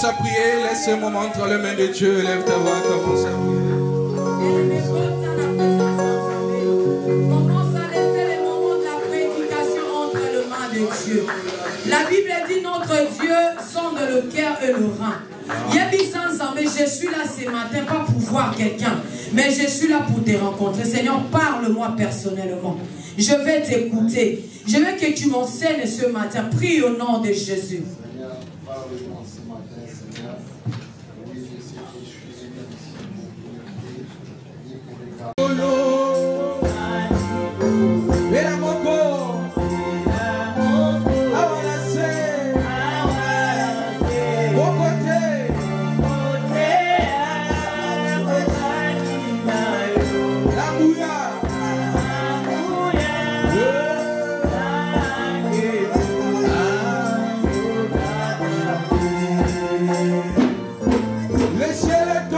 À prier, laisse un moment entre les mains de Dieu, lève ta voix, commence à prier. Commence à laisser les moments de la prédication entre les mains de Dieu. La Bible dit notre Dieu sonde le cœur et le rein. Je suis là ce matin pas pour voir quelqu'un, mais je suis là pour te rencontrer. Seigneur, parle-moi personnellement. Je vais t'écouter. Je veux que tu m'enseignes ce matin. Prie au nom de Jésus. Laissez-le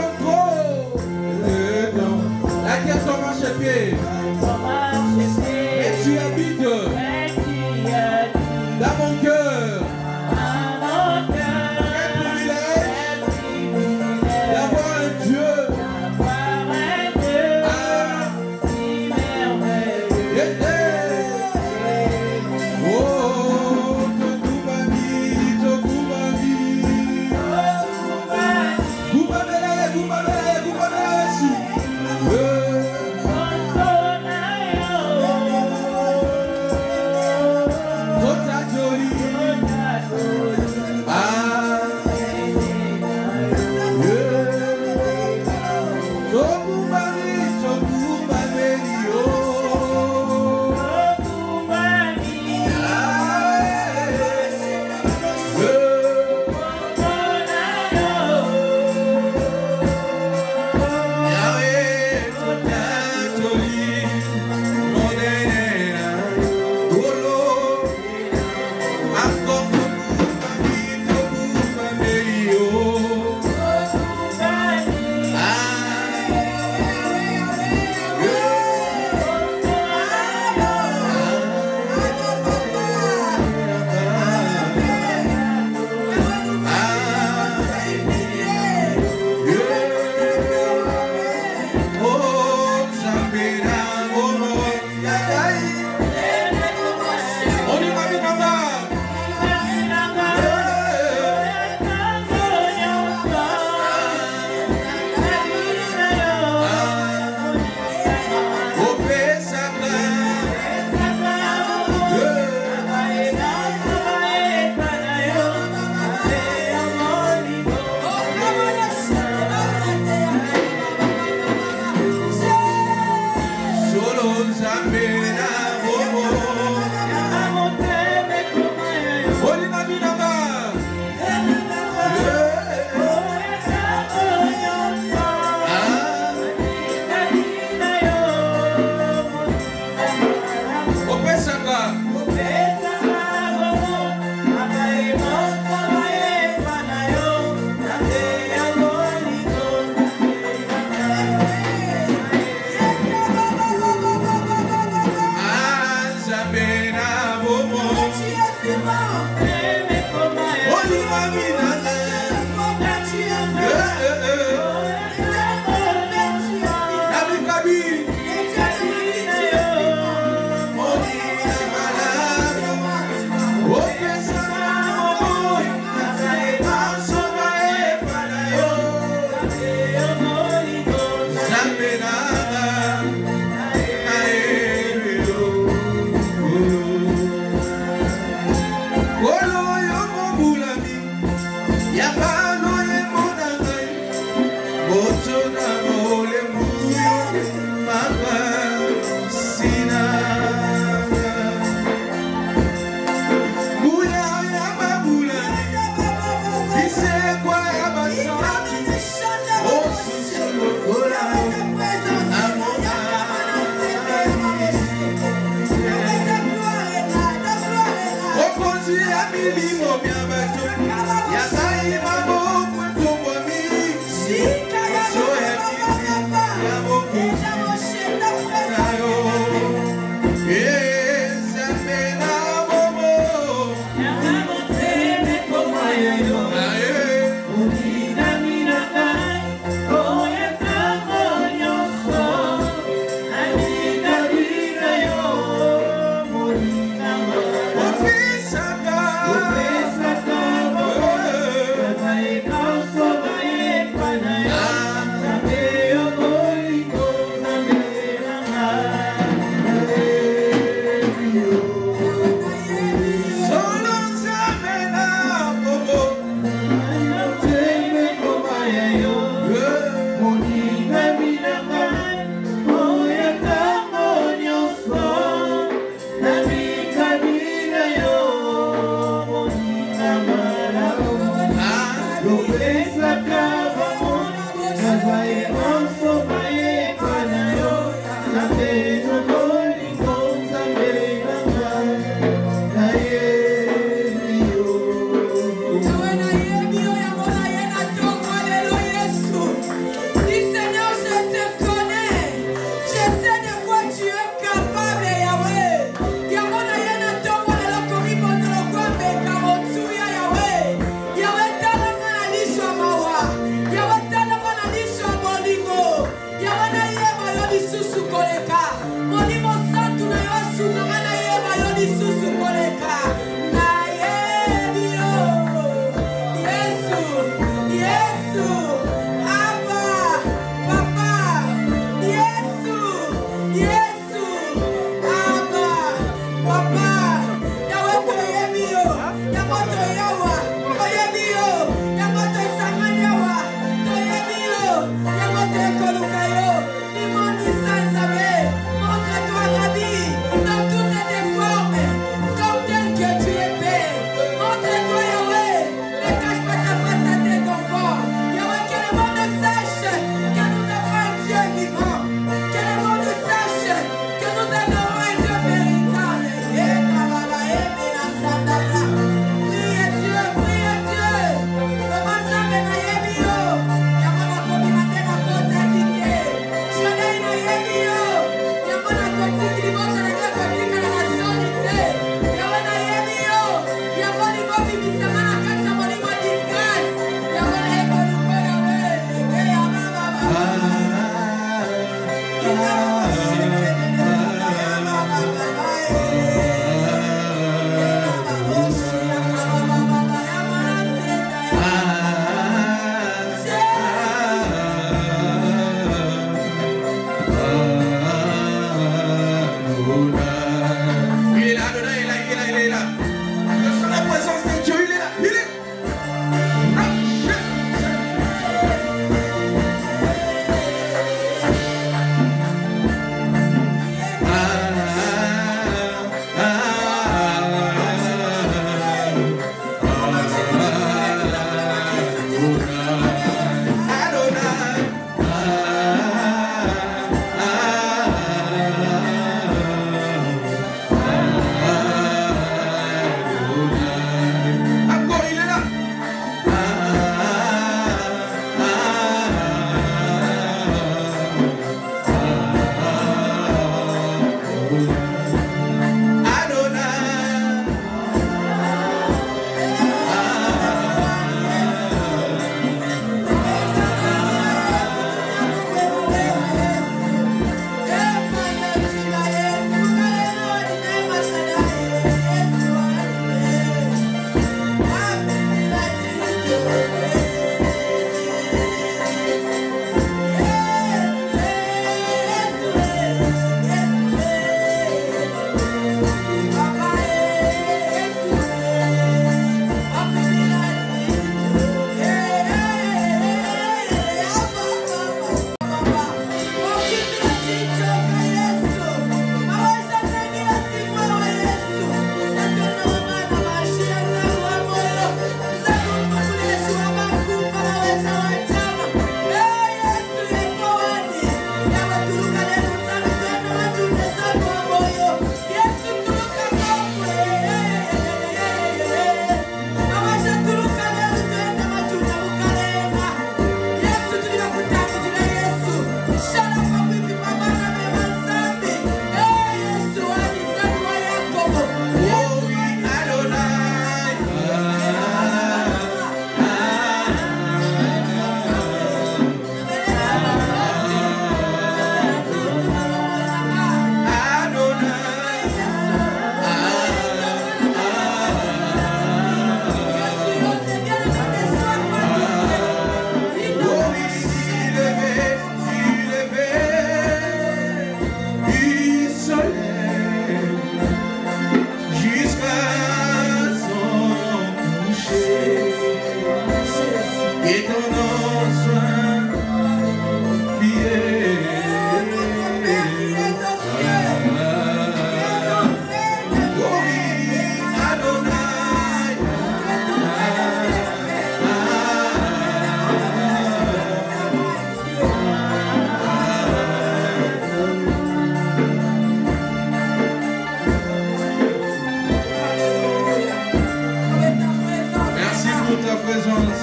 pour ta présence.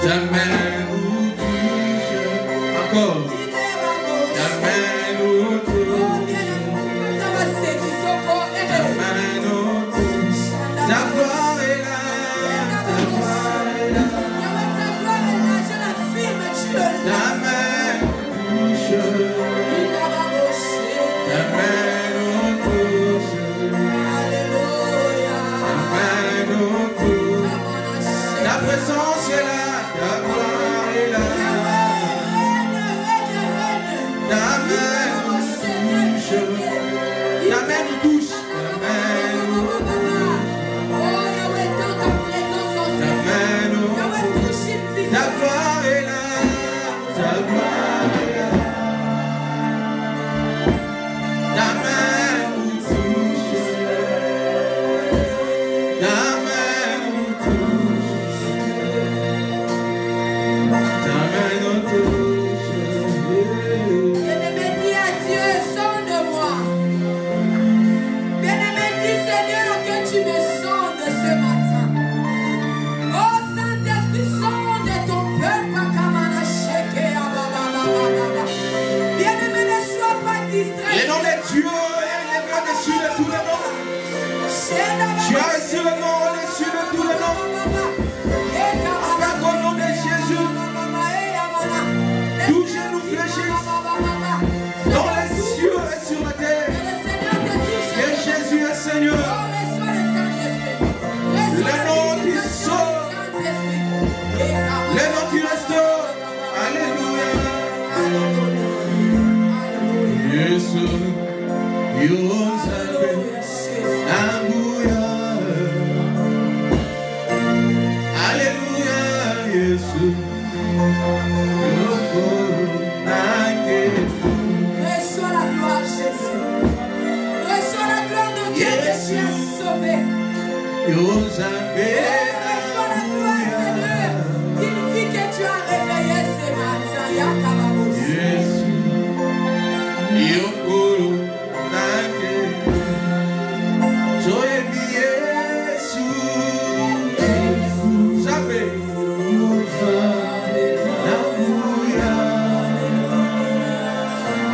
Jamais nous touche, encore. Jamais nous touche, jamais nous touche. Ta gloire est là, ta gloire est là. Jamais nous touche, jamais nous touche. Jamais nous touche. Ta présence est là. Ta gloire est là. Ta main nous touche. Ta main nous touche. Ta main nous touche. Ta main nous touche. Ta gloire est là. Ta gloire est là. Ta main nous touche. Ta main nous touche. Bien-aimé, dis à Dieu, sonde-moi. Bien-aimé, dis Seigneur que tu me sondes ce matin. Oh Saint-Esprit, sonde ton peuple. Bien-aimé, ne sois pas distrait. Les noms de Dieu est élevé au-dessus de tous les noms. Tu as reçu le nom au-dessus de tous les noms. Avec au nom de Jésus, tout genou fléchisse dans les cieux et sur la terre. Et Jésus est Seigneur. Le nom qui sauve, le nom qui restaure. Alléluia. Jésus, Alléluia, Jésus. Reçois la gloire, Jésus. Reçois la gloire de Dieu que tu as sauvé. Reçois la gloire, Seigneur. Une vie que tu as réveillée ce matin. Yakababos.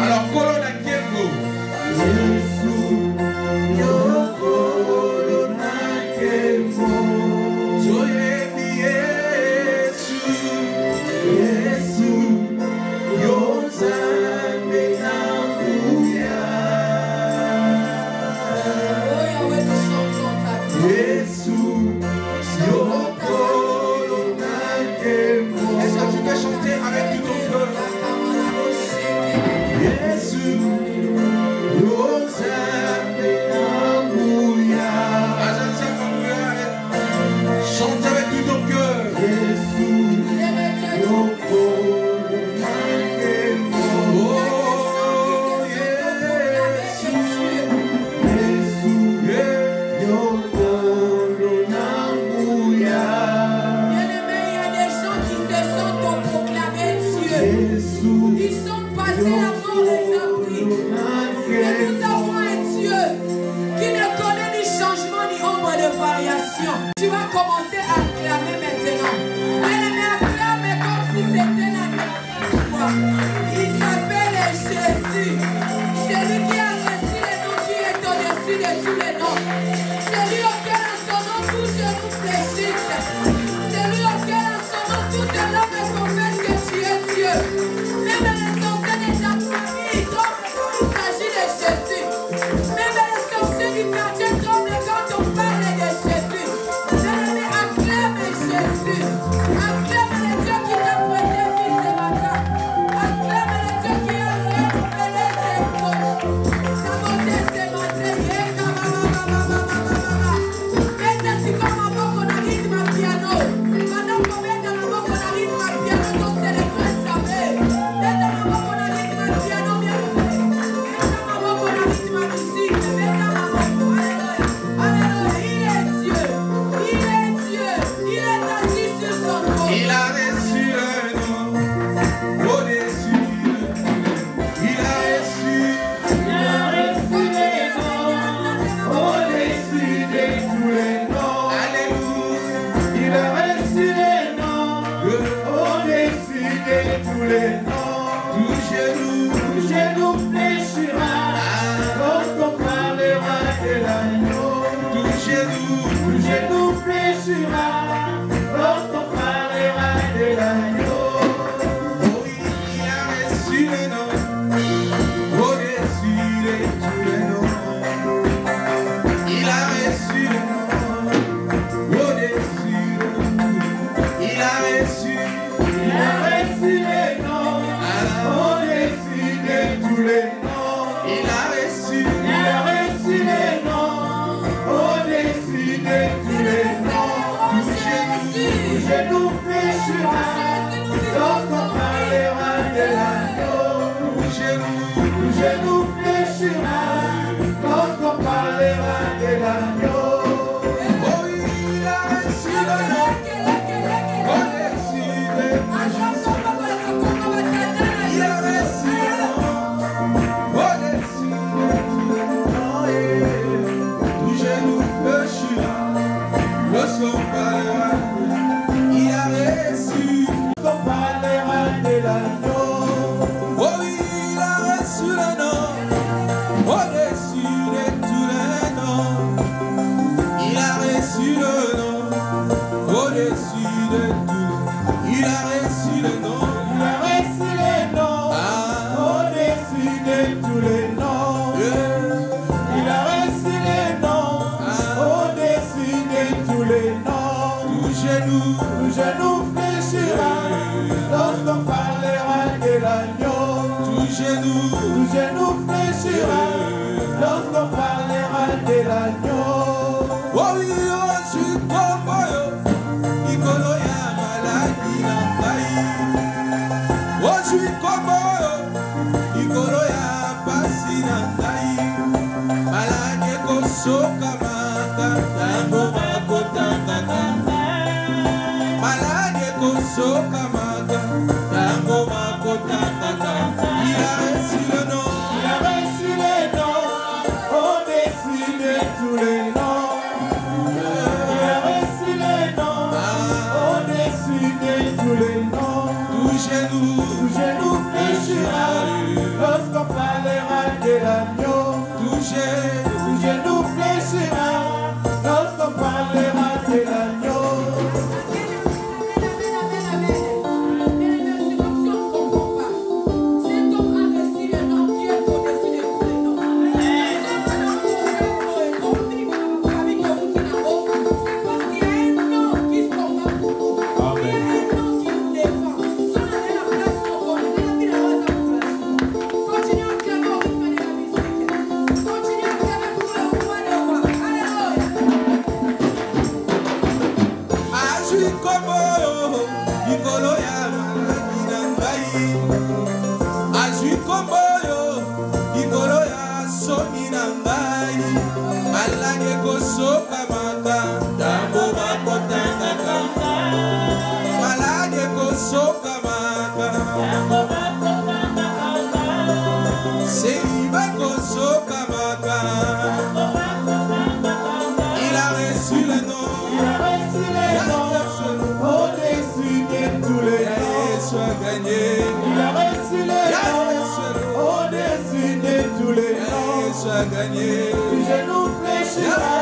Alors, Colonna Kembo. Est-ce que tu peux chanter avec tout ton cœur? Chante avec tout ton cœur. Ils sont passés la mort les a pris. Mais nous avons un Dieu qui ne connaît ni changement ni ombre de variation. Tu vas commencer à acclamer maintenant. Bien-aimé, acclame comme si c'était la dernière fois. Il s'appelle Jésus. C'est lui qui a reçu les noms qui est au-dessus de tous les noms. C'est lui auquel en son nom tout genou fléchisse. C'est lui auquel en son nom toute langue confesse que tu es Dieu. Même les sorciers des familles tremblent quand il s'agit de Jésus. Même les sorciers du quartier tremblent quand on parle de Jésus. Bien-aimé, acclame Jésus. Acclame le Dieu qui t'a prêté vie ce matin. Acclame le Dieu qui a renouvelé sa bonté ce matin. lorsqu'on parlera de l'agneau. Oh oui, je suis comme yo, Ikolo ya malaki na ngai. Oh, je suis comme yo, Ikolo ya pasi na ngai. Malaki kosoka maka, tango makotanga kanga. Malaki kosoka maka, tango makotanga kanga. Il a reçu le nom, il a reçu le nom, au-dessus de tous les noms. Il a reçu le nom, au-dessus de tous les noms. Tout genou fléchira, lorsqu'on parlera de l'agneau. Tout genou fléchira, lorsqu'on parlera de l'agneau. Il a reçu le nom, au-dessus de tous les noms. Il a reçu le nom, au-dessus de tous les noms. Du genou fléchira,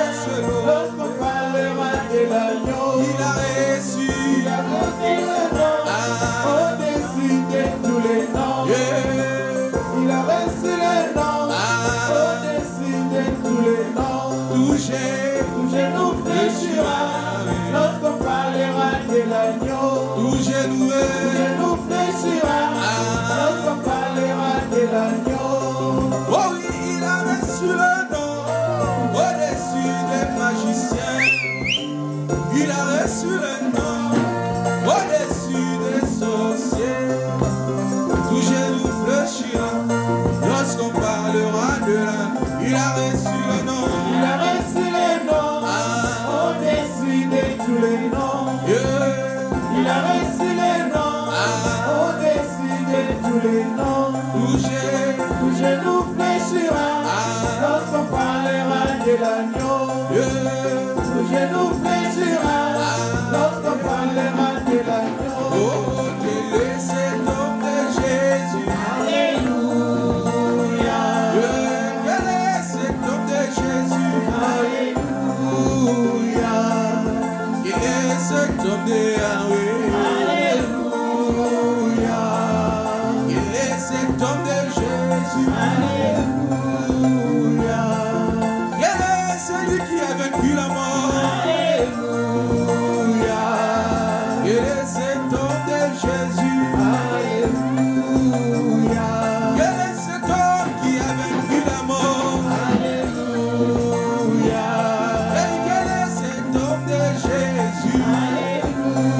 lorsqu'on parlera de l'agneau. Il a reçu le nom, au-dessus de tous les noms. Il a reçu le nom, au-dessus de tous les noms. Tout genou fléchira, lorsqu'on parlera de l'agneau. Tout genou fléchira, lorsqu'on parlera de l'agneau. Oh oui, il a reçu le nom, au-dessus des magiciens. Il a reçu le nom, au-dessus des sorciers. Tout genou fléchira, lorsqu'on parlera de l'agneau. Il a reçu le nom, il a reçu le nom, au-dessus de tous les noms. Il a reçu le nom, au-dessus de tous les noms. Tout genou fléchira, lorsqu'on parlera de l'agneau. Tout genou fléchira, lorsqu'on parlera de l'agneau. Oh, quel est cet homme de Jésus? Alléluia. Quel est cet homme de Jésus? Alléluia. Quel est cet homme de Yahweh? Alléluia. Quel est cet homme de Jésus? Alléluia. Quel est celui qui a vaincu la mort? Alléluia. Quel est cet homme de Jésus? Alléluia. Quel est cet homme qui a vaincu la mort? Alléluia. Et quel est cet homme de Jésus? Alléluia.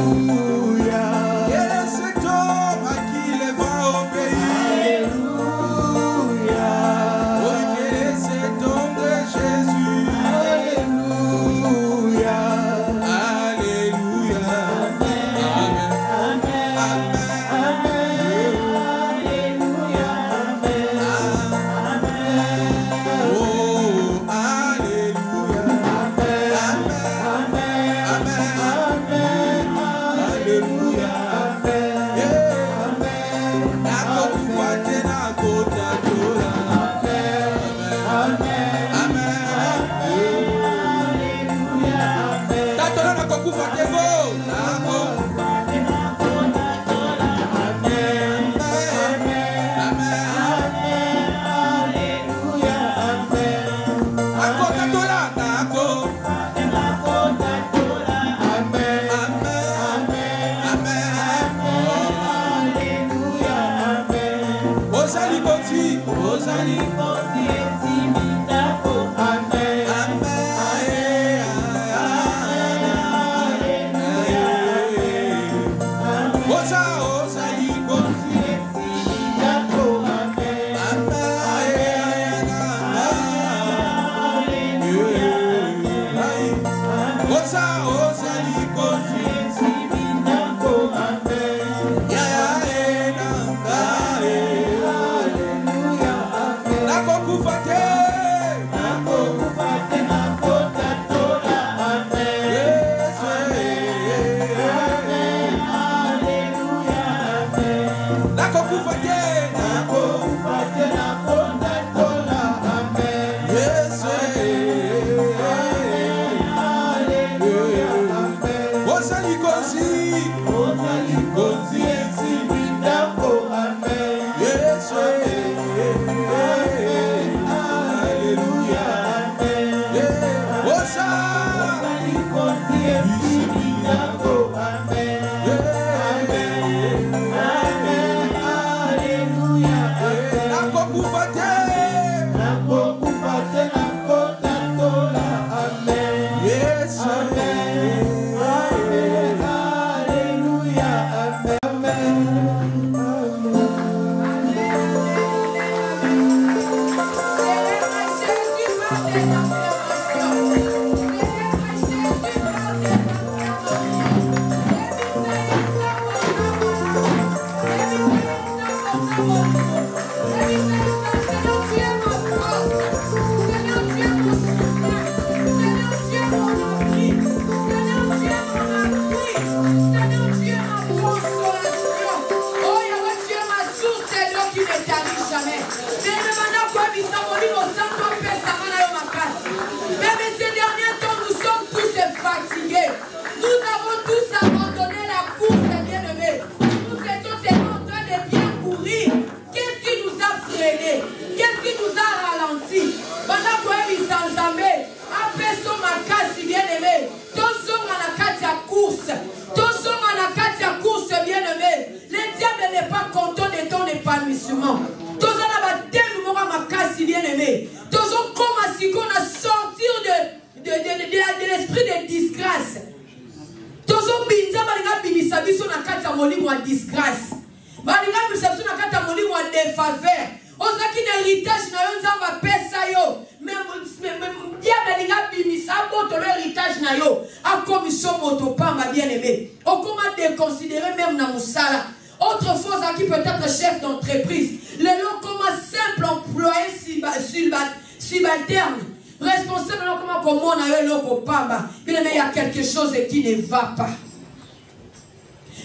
Qui ne va pas.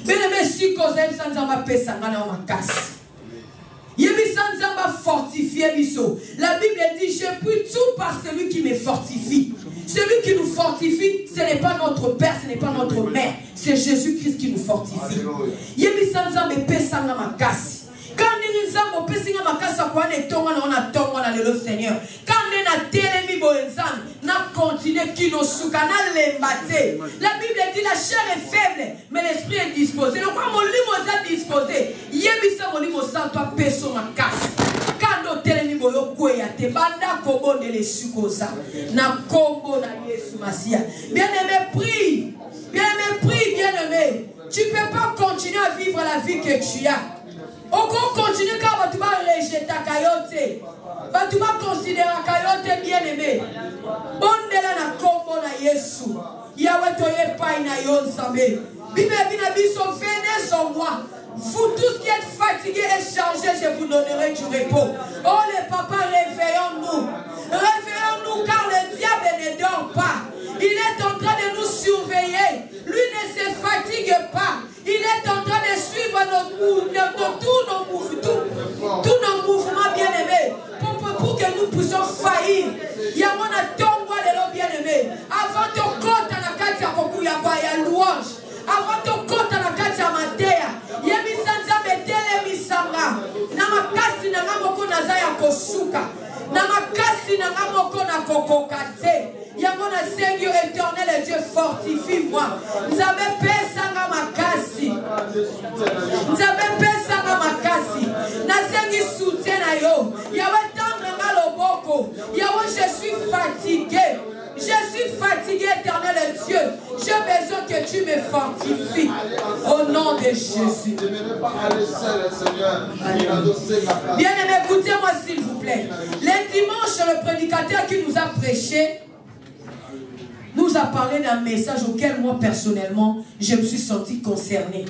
Bien-aimé, si cause sans zamba pesa ngana o makasi. Yebi sans zamba fortifier biso. La Bible dit je puis tout par celui qui me fortifie. Celui qui nous fortifie, ce n'est pas notre père, ce n'est pas notre mère, c'est Jésus-Christ qui nous fortifie. Yebi sans zamba pesa ngana makasi. Quand nous avons pesé ma casse à quoi on a le Seigneur. Quand on a télémi boenzam, n'a continué qui nous soukana les maté. La Bible dit la chair est faible, mais l'esprit est disposé. Donc quand mon limo est disposé, yebisa mon limo sans toi peso ma casse. Quand on télémi boyo kweya te banda kobo de les sukosa na kombo na Yesu Masia. Bien-aimé, prie. Bien-aimé, prie, bien-aimé. Tu ne peux pas continuer à vivre la vie que tu as. On continue quand tu vas rejeter ta caillotte. Tu vas considérer la caillotte bien aimée. Bondela na kombo na Yesu. Yahweh toye pa ina yon sambe. Bible biso venez sur moi. Vous tous qui êtes fatigués et chargés, je vous donnerai du repos. Oh les papas, réveillons-nous. Réveillons-nous car le diable ne dort pas. Il est en train de nous surveiller. Lui ne se fatigue pas. Il est en train de suivre tous nos mouvements bien-aimés pour que nous puissions faillir. Il y a mon tombe de bien-aimé. Avant ton compte à la carte à Koku, il y a louange. Avant ton compte à la carte à Matéa, il y a Misanza Betele Misanga. Namakasi Namoko Nazaya Kosuka. Namakasi Namoko Nakokokate. Il y a mon Seigneur éternel et Dieu fortifie-moi. Nous avons pesanga makasi. Nous avons pesanga makasi. Na sengi soutien na yo. Yahweh tendre maloboko. Yahweh je suis fatigué. Je suis fatigué, éternel et Dieu. J'ai besoin que tu me fortifies. Au nom de Jésus. Bien-aimé, écoutez-moi s'il vous plaît. Le dimanche, le prédicateur qui nous a prêché nous a parlé d'un message auquel moi personnellement je me suis senti concerné.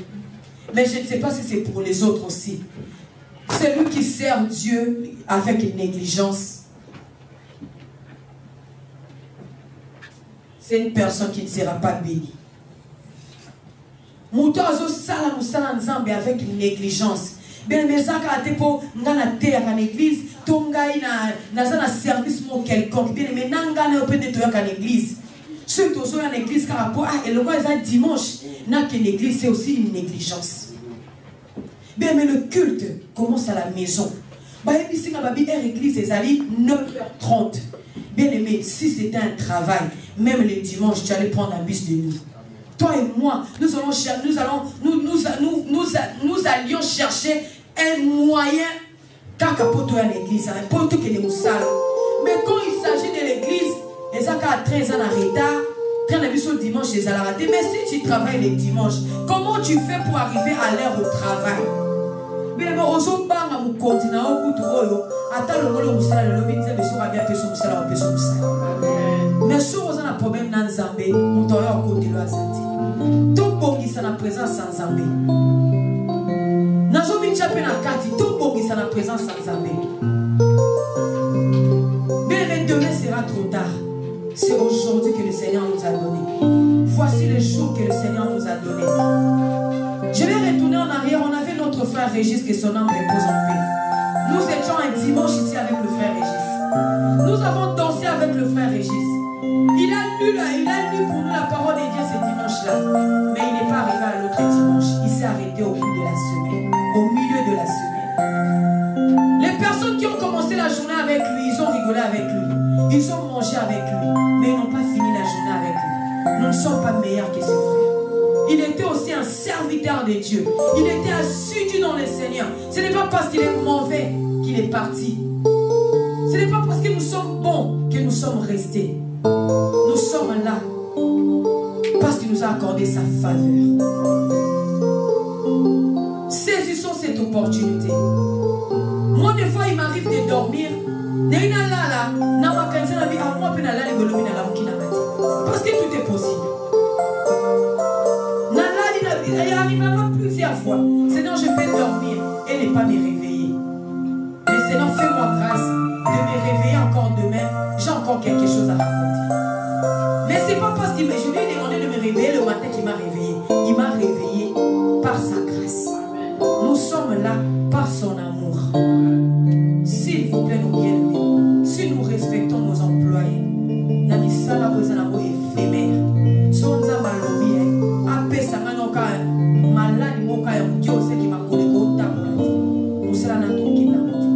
Mais je ne sais pas si c'est pour les autres aussi. Celui qui sert Dieu avec une négligence, c'est une personne qui ne sera pas bénie. Moutozo sala musala nzambe avec une négligence. Bien mais ça quand t'es pour ngana terre en église, tongai na na service mo quelconque. Bien mais nanga na peut nettoyer en église. Ceux qui sont en église par rapport à et le roi dimanche n'a qu'une église, c'est aussi une négligence. Bien mais le culte commence à la maison. Bah ici quand babi église les alliés 9h30. Bien aimé, si c'était un travail, même le dimanche, tu allais prendre un bus de nuit. Toi et moi, nous allions chercher un moyen pour toi à l'église, pour tout que les moussales. Mais quand il s'agit de l'église, les gens qui ont 13 ans en retard, quand on a vu sur le dimanche, les gens raté. Mais si tu travailles les dimanches, comment tu fais pour arriver à l'heure au travail? Mais aujourd'hui, on continue à attendre le musala le lobby de sur bien peu sur musala on peut sur musala. Mais si on a un problème dans Zambé, on doit y côté le azati. Tout bon qui s'en a présence sans Zambé. Nazo minchape na kati tout bon qui s'en a présence sans Zambé. Mais demain sera trop tard. C'est aujourd'hui que le Seigneur nous a donné. Voici le jour que le Seigneur nous a donné. Je vais retourner en arrière. On avait notre frère Régis que son âme repose en paix. Nous étions un dimanche ici avec le frère Régis. Nous avons dansé avec le frère Régis. Il a lu pour nous la parole de Dieu ce dimanche-là. Mais il n'est pas arrivé à l'autre dimanche. Il s'est arrêté au bout de la semaine. Au milieu de la semaine. Les personnes qui ont commencé la journée avec lui, ils ont rigolé avec lui. Ils ont mangé avec lui. Mais ils n'ont pas fini la journée avec lui. Nous ne sommes pas meilleurs que ses frères. Il était aussi un serviteur de Dieu. Il était assidu dans le Seigneur. Ce n'est pas parce qu'il est mauvais qu'il est parti. Ce n'est pas parce que nous sommes bons que nous sommes restés. Nous sommes là parce qu'il nous a accordé sa faveur. Saisissons cette opportunité. Moi, des fois, il m'arrive de dormir. Parce que tout est possible. Il arrivera plusieurs fois. Seigneur, je peux dormir et ne pas me réveiller. Mais Seigneur, fais-moi grâce de me réveiller encore demain. J'ai encore quelque chose à raconter. Mais c'est pas parce que je lui ai demandé de me réveiller le matin qu'il m'a réveillé. Il m'a réveillé par sa grâce. Nous sommes là par son amour. S'il vous plaît, nous bien-aimés, si nous respectons nos employés, Namisala Bozanabo éphémère. Sonza Malobi, Ape Samanoka, Maladi Moka, Dieu sait qui m'a collé au tabouret. Nous serons dans ton kidnapping.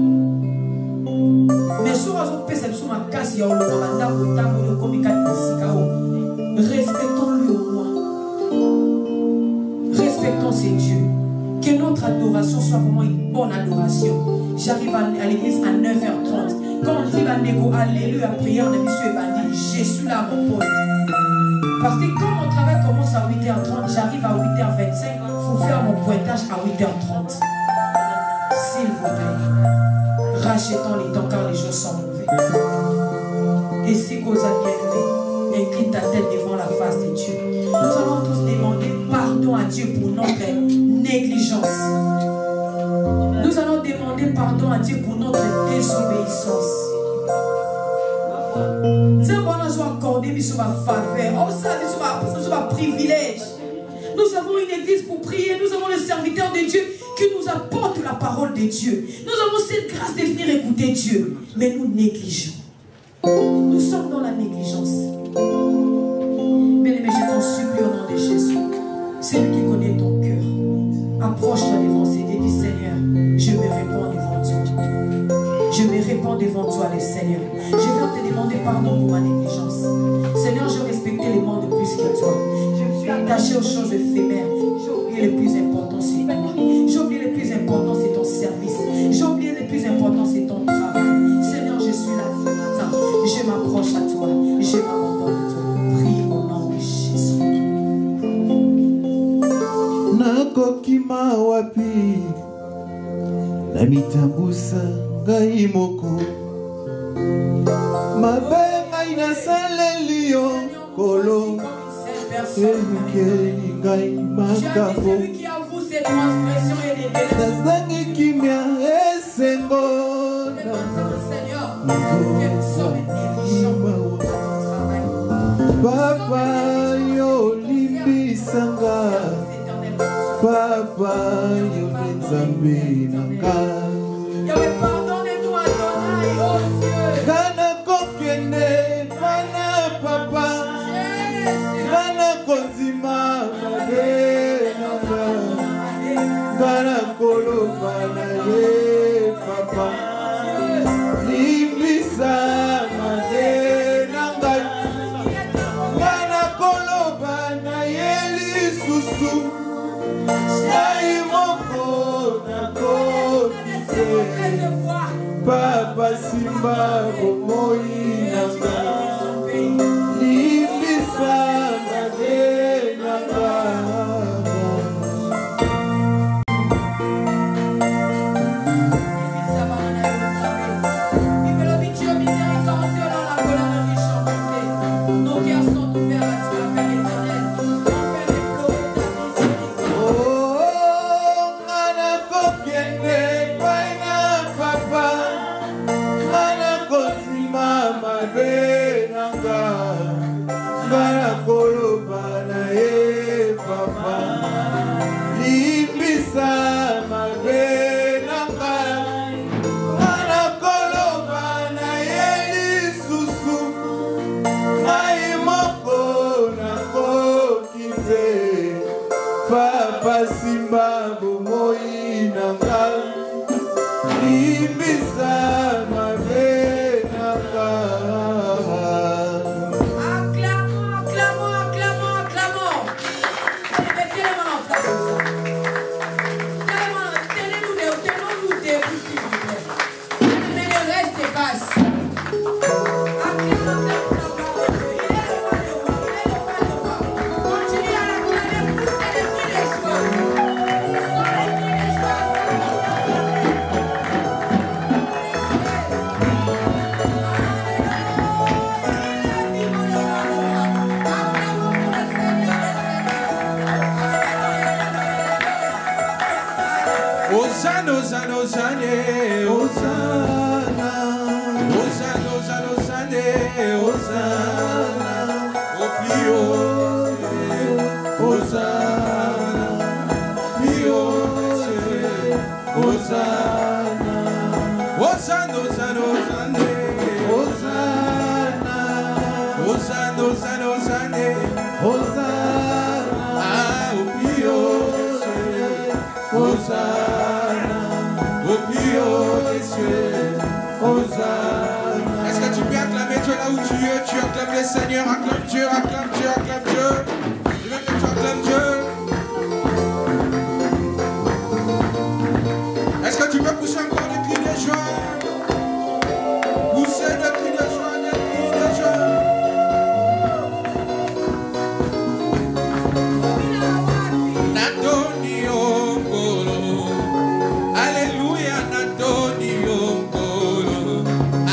Mais si on a fait sur ma casse, il y a un mandat au tabouret comme il y a respectons-lui au moins. Respectons ces dieux. Que notre adoration soit vraiment une bonne adoration. J'arrive à l'église à 9h30. Quand on dit la négo, alléluia, prière, on a mis sur le bandit, je suis là à mon poste. Parce que quand mon travail commence à 8h30, j'arrive à 8h25, il faut faire mon pointage à 8h30. S'il vous plaît, rachetons les temps car les jours sont mauvais. Et si cause a bien aimé, incline ta tête devant la face de Dieu. Nous allons tous demander pardon à Dieu pour notre négligence. Nous allons demander pardon à Dieu pour notre désobéissance. Nous avons accordé ma faveur. Oh, ça, c'est un privilège. Nous avons une église pour prier. Nous avons le serviteur de Dieu qui nous apporte la parole de Dieu. Nous avons cette grâce de venir écouter Dieu. Mais nous négligeons. Nous sommes dans la négligence. Bien-aimé, je t'en supplie au nom de Jésus. C'est lui qui connaît ton cœur. Approche-toi devant ses dieux. Dis Seigneur, je me répands devant toi. Je me répands devant toi, le Seigneur. Je viens te demander pardon pour ma négligence. Seigneur, je respectais les mondes plus que toi. Je me suis attaché aux choses éphémères. J'ai oublié le plus important, c'est toi. J'ai oublié le plus important, c'est ton service. J'ai oublié le plus important, c'est ton travail. Seigneur, je suis là ce matin. Je m'approche à toi. Je m'abandonne à toi. Prie au nom de Jésus. Nakokima wapi namitambusa ngai moko mabe ngai nasalelio kolo elukeli ngai makabo nazangi kimia esengo papa yo limbisanga papa yo nzambe nanga pardonne-nous Adonai, oh Dieu. Kana kokende mana papa kana konzima made kana koloba na ye papa limbisa made nanga kana koloba na ye lisusu Papa Simba Bomoi Nanga Limbisa Nage Nanga simba bomoi nanga limbisa mabe nanga. Acclamons. Mettez les mains en place comme ça. Tenez-nous debout, s'il vous plaît. Mais ne restez pas assis. Continuez à l'acclamer pour célébrer les joies. Hosanna, Hosanna, Hosanna, Hosanna, Hosanna, Hosanna, oh Pio, Hosanna, Pio, Hosanna, Hosanna, Hosanna, Hosanna, Hosanna, Hosanna, Hosanna, ah, oh Pio, Hosanna, au Pio des cieux, Hosanna. Est-ce que tu peux acclamer Dieu là où tu es? Tu acclames le Seigneur, acclame Dieu, acclame Dieu, acclame Dieu. Je veux que tu acclames Dieu. Est-ce que tu peux pousser encore des cris de joie? Pousser des cris de joie, des cris de joie. Nadoni Ongolo, Alléluia, Nadoni Ongolo,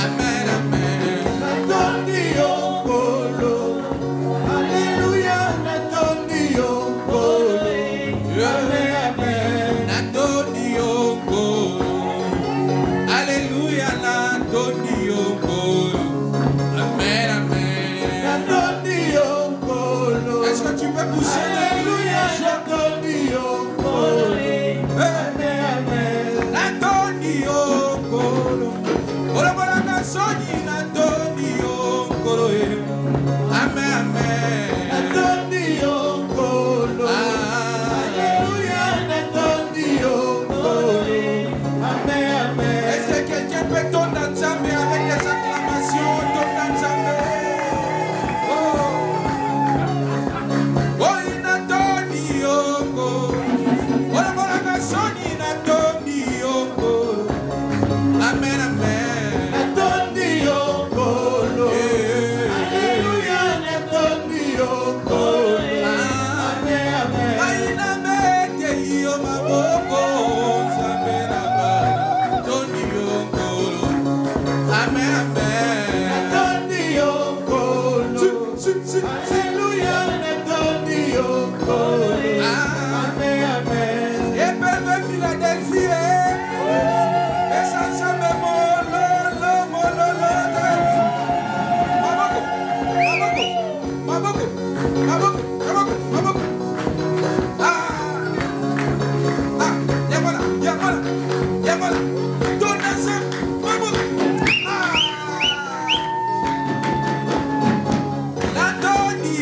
Amen, Amen. Nadoni Ongolo, Alléluia, Nadoni Ongolo, Amen, Amen. Nadoni Ongolo, Alléluia, Nadoni Ongolo, Amen, Amen. Nadoni Ongolo. Est-ce que tu peux pousser? Alléluia, Nadoni Ongolo, Amen, Amen. Nadoni Ongolo, Ola Bola Nasoni, Nadoni Ongolo, Amen, Amen. Nadoni Ongolo, Alléluia, Nadoni Ongolo, Amen, Amen. Est-ce que quelqu'un peut donner un Zambé avec des acclamations? Donne un Zambé. Oh, Nadoni Ongolo, Ola Bola Nasoni, Nadoni Ongolo, Amen, Amen. Nadoni Ongolo, Alléluia, Nadoni Ongolo, Amen, Amen. Aina mete iyo maboko, Zambé na bana, Nadoni Ongolo, Amen, Amen. Nadoni Ongolo, Alléluia, Nadoni Ongolo, Amen, Amen. Et bébé Philadelphie, et ça me mololo, mololo. Maboko. Ah, yamala. Donne ça, Maboko. Ah. Nadoni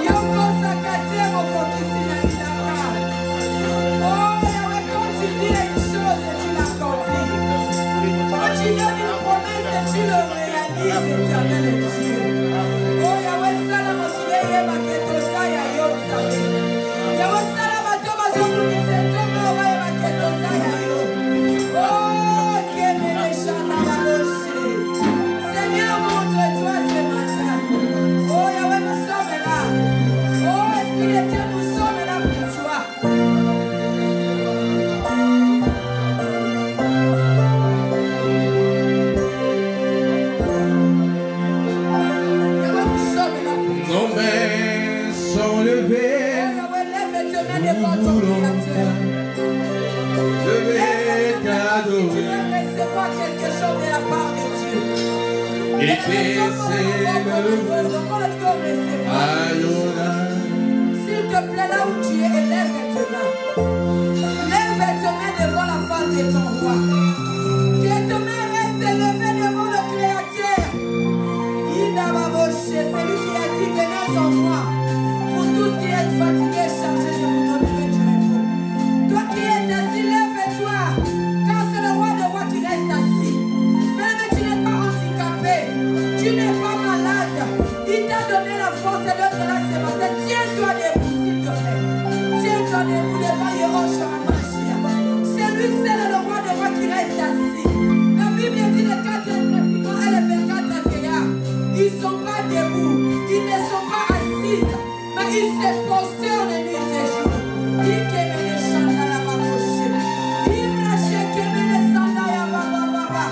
Yoko sakate moko kisina devant ton Créateur. Lève-toi devant Dieu. Tu veux recevoir quelque chose de la part de Dieu. Lève-toi s'il te plaît, là où tu es, lève tes mains. Lève tes mains devant la face de ton roi. Que tes mains restent levées devant le Créateur. C'est lui qui a dit, venez en moi. Vous tous qui êtes fatigués, chargés, je vous donnerai du repos. Toi qui es assis, lève-toi. Car c'est le roi des rois qui reste assis. Même tu n'es pas handicapé. Tu n'es pas malade. Il t'a donné la force d'être là ce matin. Tiens-toi debout, s'il te plaît. Tiens-toi debout devant Yehoshua Mashiach. C'est lui seul le roi des rois qui reste assis. La Bible dit les 4 pratiquants et les 24 vieillards. Ils ne sont pas debout, ils ne sont pas assis, mais ils se prosternent nuit et jour. Ils kemene chanda ya baboche. Ils brache kemene sanda ya baba.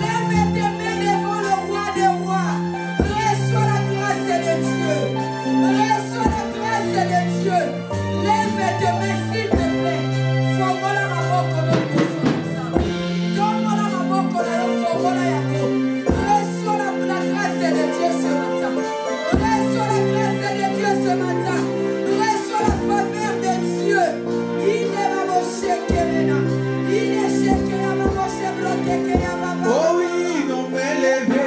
Lève tes mains devant le roi des rois. Reçois la grâce de Dieu. Reçois la grâce de Dieu. Lève tes mains s'il te plaît. Fongola maboko no kososa. Dongola maboko na yo fongola ya ko. Reçois la grâce de Dieu ce matin. Reçois la grâce de Dieu ce matin. Reçois la faveur de Dieu. Il est ma moche kemena. Il est checké à ma moche bloqué que ya baba. Oh oui, non mais levé.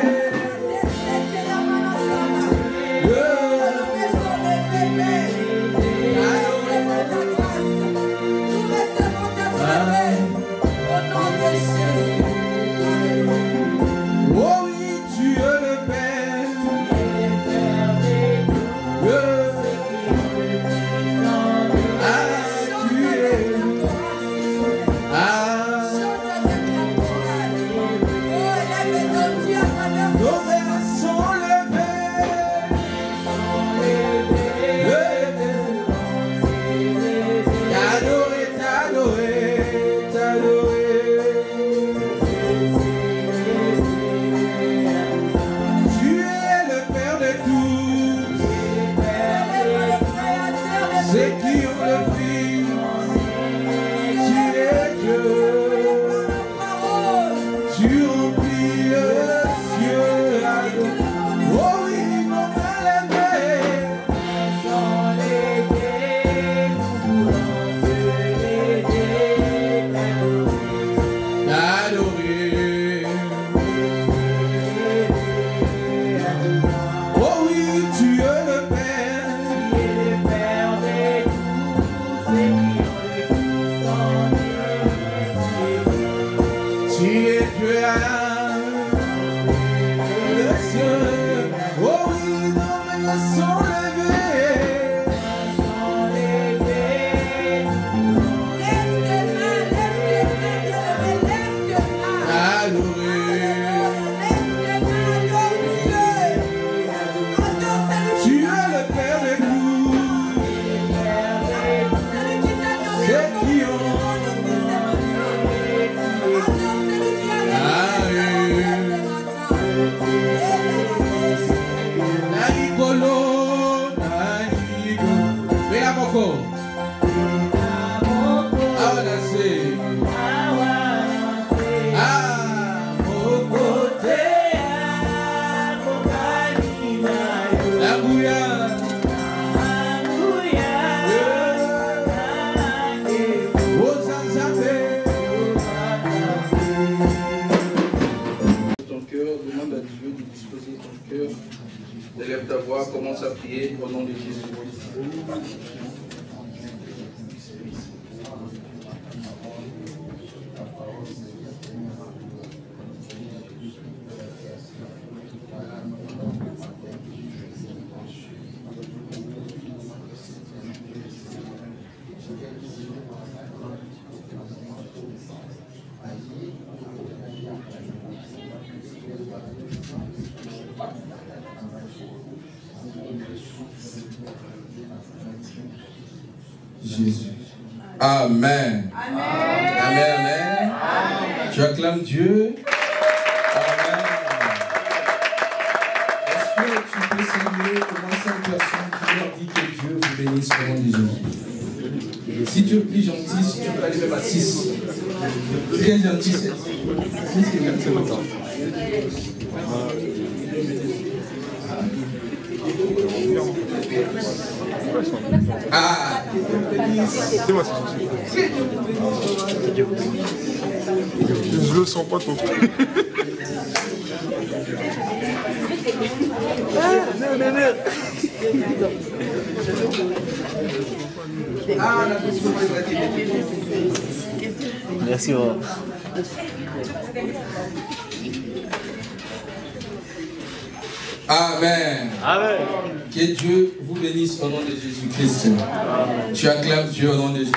Élève ta voix, commence à prier au nom de Jésus. Jésus. Amen. Amen. Amen. Amen. Amen. Tu acclames Dieu. Amen. Est-ce que tu peux saluer au moins 5 personnes qui leur disent que Dieu vous bénisse au nom de Jésus? Si tu es plus gentil, si tu peux aller même à 6. Très gentil, c'est 6 qui vient de longtemps. Ah, c'est moi, je le sens pas trop. Merci. Amen. Amen. Que Dieu vous bénisse au nom de Jésus-Christ. Tu acclames Dieu au nom de Jésus.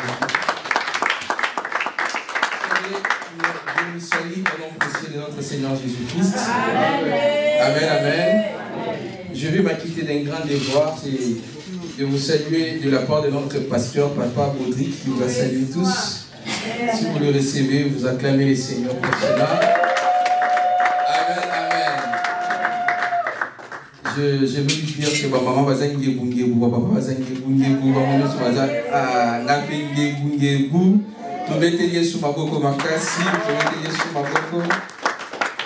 Je vous salue au nom précieux de notre Seigneur Jésus-Christ. Amen, amen. Je vais m'acquitter d'un grand devoir, c'est de vous saluer de la part de notre pasteur, Papa Baudric, qui vous a salué tous. Si vous le recevez, vous acclamez le Seigneur pour cela. Amen, amen. Je veux lui dire que ma maman va s'en aller, papa va s'en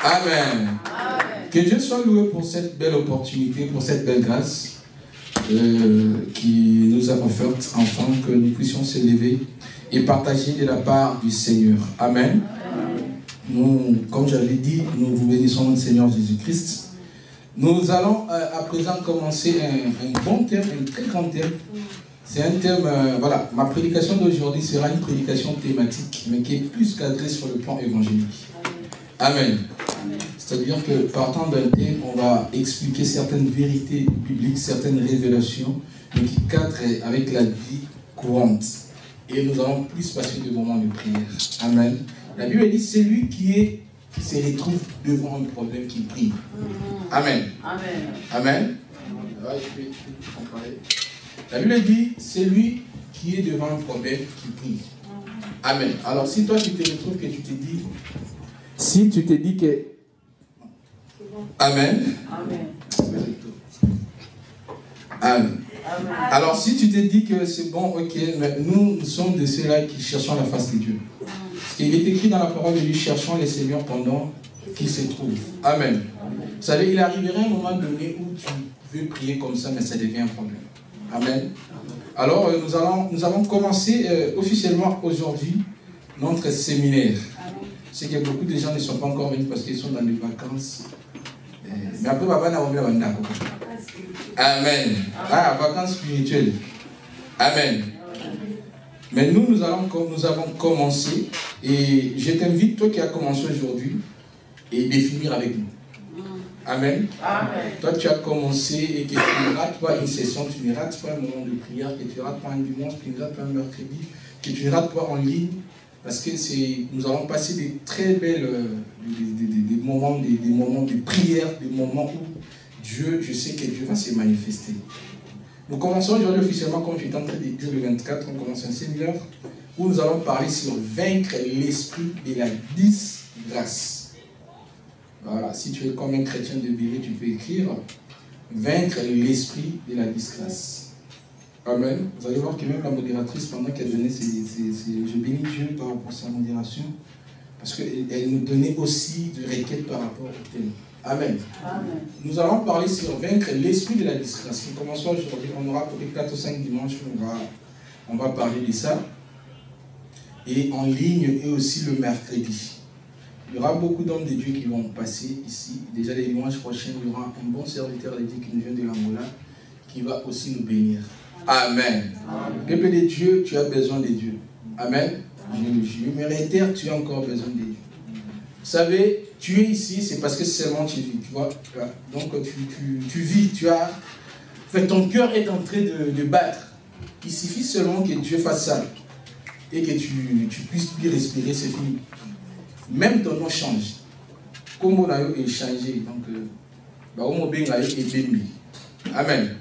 Amen. Que Dieu soit loué pour cette belle opportunité, pour cette belle grâce qui nous a offerte, afin que nous puissions s'élever et partager de la part du Seigneur. Amen. Nous, comme j'avais dit, nous vous bénissons notre Seigneur Jésus-Christ. Nous allons à présent commencer un bon thème, un très grand thème. C'est un thème, voilà, ma prédication d'aujourd'hui sera une prédication thématique, mais qui est plus cadrée sur le plan évangélique. Amen. C'est-à-dire que partant d'un thème, on va expliquer certaines vérités bibliques, certaines révélations, mais qui cadrent avec la vie courante. Et nous allons plus passer de moments de prière. Amen. La Bible dit, c'est lui qui se retrouve devant un problème qui prie. Amen. Amen. Amen. La Bible dit, c'est lui qui est devant un problème qui prie. Amen. Alors si toi tu te retrouves que tu te dis, si tu te dis que Amen. Amen. Amen. Alors si tu te dis que c'est bon, ok, mais nous sommes de ceux-là qui cherchons la face de Dieu. Parce qu'il est écrit dans la parole de Dieu, cherchons les Seigneurs pendant qu'ils se trouvent. Amen. Vous savez, il arriverait un moment donné où tu veux prier comme ça, mais ça devient un problème. Amen. Alors nous allons commencer officiellement aujourd'hui notre séminaire. Je sais que beaucoup de gens ne sont pas encore venus parce qu'ils sont dans les vacances. Mais après, papa n'a pas envie. Amen. Ah, vacances spirituelles. Amen. Mais nous avons commencé. Et je t'invite, toi qui as commencé aujourd'hui, et de finir avec nous. Amen. Amen. Toi, tu as commencé et que tu ne rates pas une session, tu ne rates pas un moment de prière, que tu ne rates pas un dimanche, que tu ne rates pas un mercredi, que tu ne rates pas en ligne. Parce que nous allons passer des très belles des moments de prière, des moments où je sais que Dieu va se manifester. Nous commençons aujourd'hui officiellement, comme je suis en train de dire le 24, on commence un séminaire où nous allons parler sur vaincre l'esprit de la disgrâce. Voilà, si tu es comme un chrétien de Béret, tu peux écrire vaincre l'esprit de la disgrâce. Amen. Vous allez voir que même la modératrice, pendant qu'elle donnait je bénis Dieu par rapport à sa modération, parce qu'elle nous donnait aussi des requêtes par rapport au thème. Amen. Amen. Nous allons parler sur vaincre l'esprit de la disgrâce. Nous commençons aujourd'hui, on aura pour les 4 ou 5 dimanches, on va parler de ça. Et en ligne, et aussi le mercredi. Il y aura beaucoup d'hommes de Dieu qui vont passer ici. Déjà les dimanches prochains, il y aura un bon serviteur de Dieu qui nous vient de l'Angola, qui va aussi nous bénir. Amen. Peuple de Dieu, tu as besoin de Dieu. Amen. Je me réitère, tu as encore besoin de Dieu. Vous savez, tu es ici, c'est parce que seulement tu vis. Tu vois? Donc tu vis, tu as. Fait, ton cœur est en train de battre. Il suffit seulement que Dieu fasse ça. Et que tu puisses plus respirer, c'est fini. Même ton nom change. Comme on a eu changé. Donc, on a eu. Amen.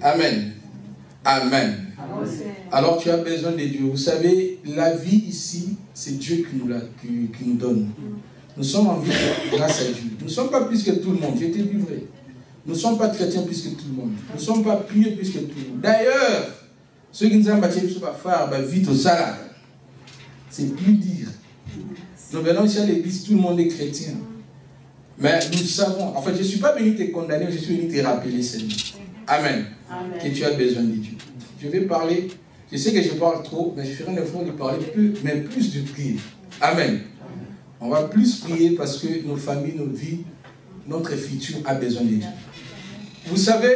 Amen. Amen. Alors tu as besoin de Dieu. Vous savez, la vie ici, c'est Dieu qui nous donne. Nous sommes en vie grâce à Dieu. Nous ne sommes pas plus que tout le monde. Je te dis vrai. Nous ne sommes pas chrétiens plus que tout le monde. Nous ne sommes pas pieux plus que tout le monde. D'ailleurs, ceux qui nous ont battu, ils ne pas faire vite au salaire. C'est plus dire. Nous venons ici à l'église, tout le monde est chrétien. Mais nous savons, en fait, je ne suis pas venu te condamner, je suis venu te rappeler seulement. Amen. Amen. Que tu as besoin de Dieu. Je vais parler, je sais que je parle trop, mais je ferai un effort de parler mais plus de prier. Amen. On va plus prier parce que nos familles, nos vies, notre futur a besoin de Dieu. Vous savez,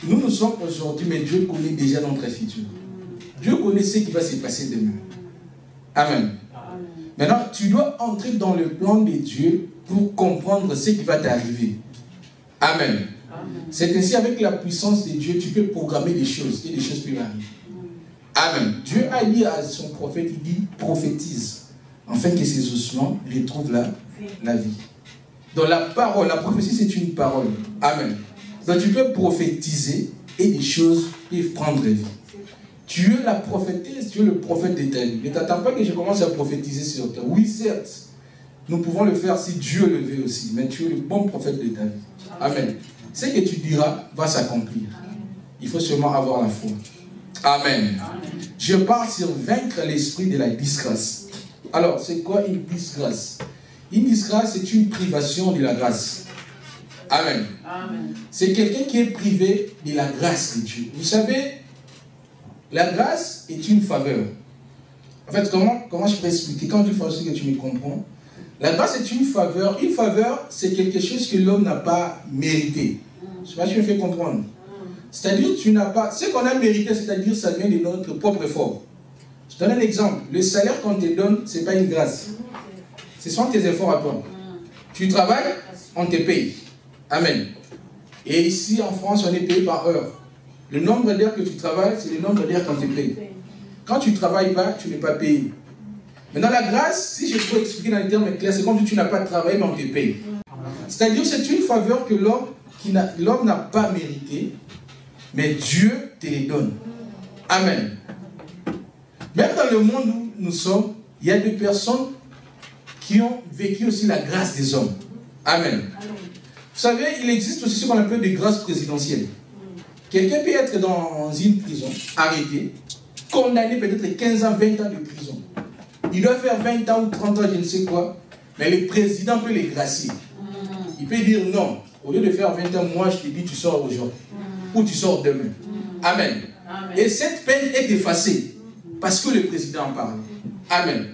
nous sommes aujourd'hui, mais Dieu connaît déjà notre futur. Dieu connaît ce qui va se passer demain. Amen. Maintenant, tu dois entrer dans le plan de Dieu pour comprendre ce qui va t'arriver. Amen. C'est ainsi, avec la puissance de Dieu, tu peux programmer des choses et des choses peuvent arriver. Amen. Dieu a dit à son prophète, il dit, prophétise, afin que ses ossements retrouvent la vie. Dans la parole, la prophétie c'est une parole. Amen. Donc tu peux prophétiser et des choses peuvent prendre vie. Tu es la prophétesse, tu es le prophète de ta vie. Ne t'attends pas que je commence à prophétiser sur toi. Oui, certes, nous pouvons le faire si Dieu le veut aussi, mais tu es le bon prophète de ta vie. Amen. Ce que tu diras va s'accomplir. Il faut seulement avoir la foi. Amen. Je parle sur vaincre l'esprit de la disgrâce. Alors, c'est quoi une disgrâce? Une disgrâce, c'est une privation de la grâce. Amen. C'est quelqu'un qui est privé de la grâce de Dieu. Vous savez, la grâce est une faveur. En fait, comment je peux expliquer? Quand tu fais ce que tu me comprends, la grâce est une faveur. Une faveur, c'est quelque chose que l'homme n'a pas mérité. Je ne sais pas si je me fais comprendre. C'est-à-dire, tu n'as pas... Ce qu'on a mérité, c'est-à-dire, ça vient de notre propre effort. Je te donne un exemple. Le salaire qu'on te donne, ce n'est pas une grâce. Ce sont tes efforts à toi. Tu travailles, on te paye. Amen. Et ici, en France, on est payé par heure. Le nombre d'heures que tu travailles, c'est le nombre d'heures qu'on te paye. Quand tu ne travailles pas, tu n'es pas payé. Maintenant, la grâce, si je peux expliquer dans les termes clairs, c'est comme si tu n'as pas travaillé, mais on te paye. C'est-à-dire que c'est une faveur que l'homme n'a pas mérité, mais Dieu te les donne. Amen. Même dans le monde où nous sommes, il y a des personnes qui ont vécu aussi la grâce des hommes. Amen. Vous savez, il existe aussi ce qu'on appelle des grâces présidentielles. Quelqu'un peut être dans une prison, arrêté, condamné peut-être 15 ans, 20 ans de prison. Il doit faire 20 ans ou 30 ans, je ne sais quoi, mais le président peut les gracier. Il peut dire non, au lieu de faire 20 ans, moi je te dis tu sors aujourd'hui, ou tu sors demain. Amen. Et cette peine est effacée, parce que le président en parle. Amen.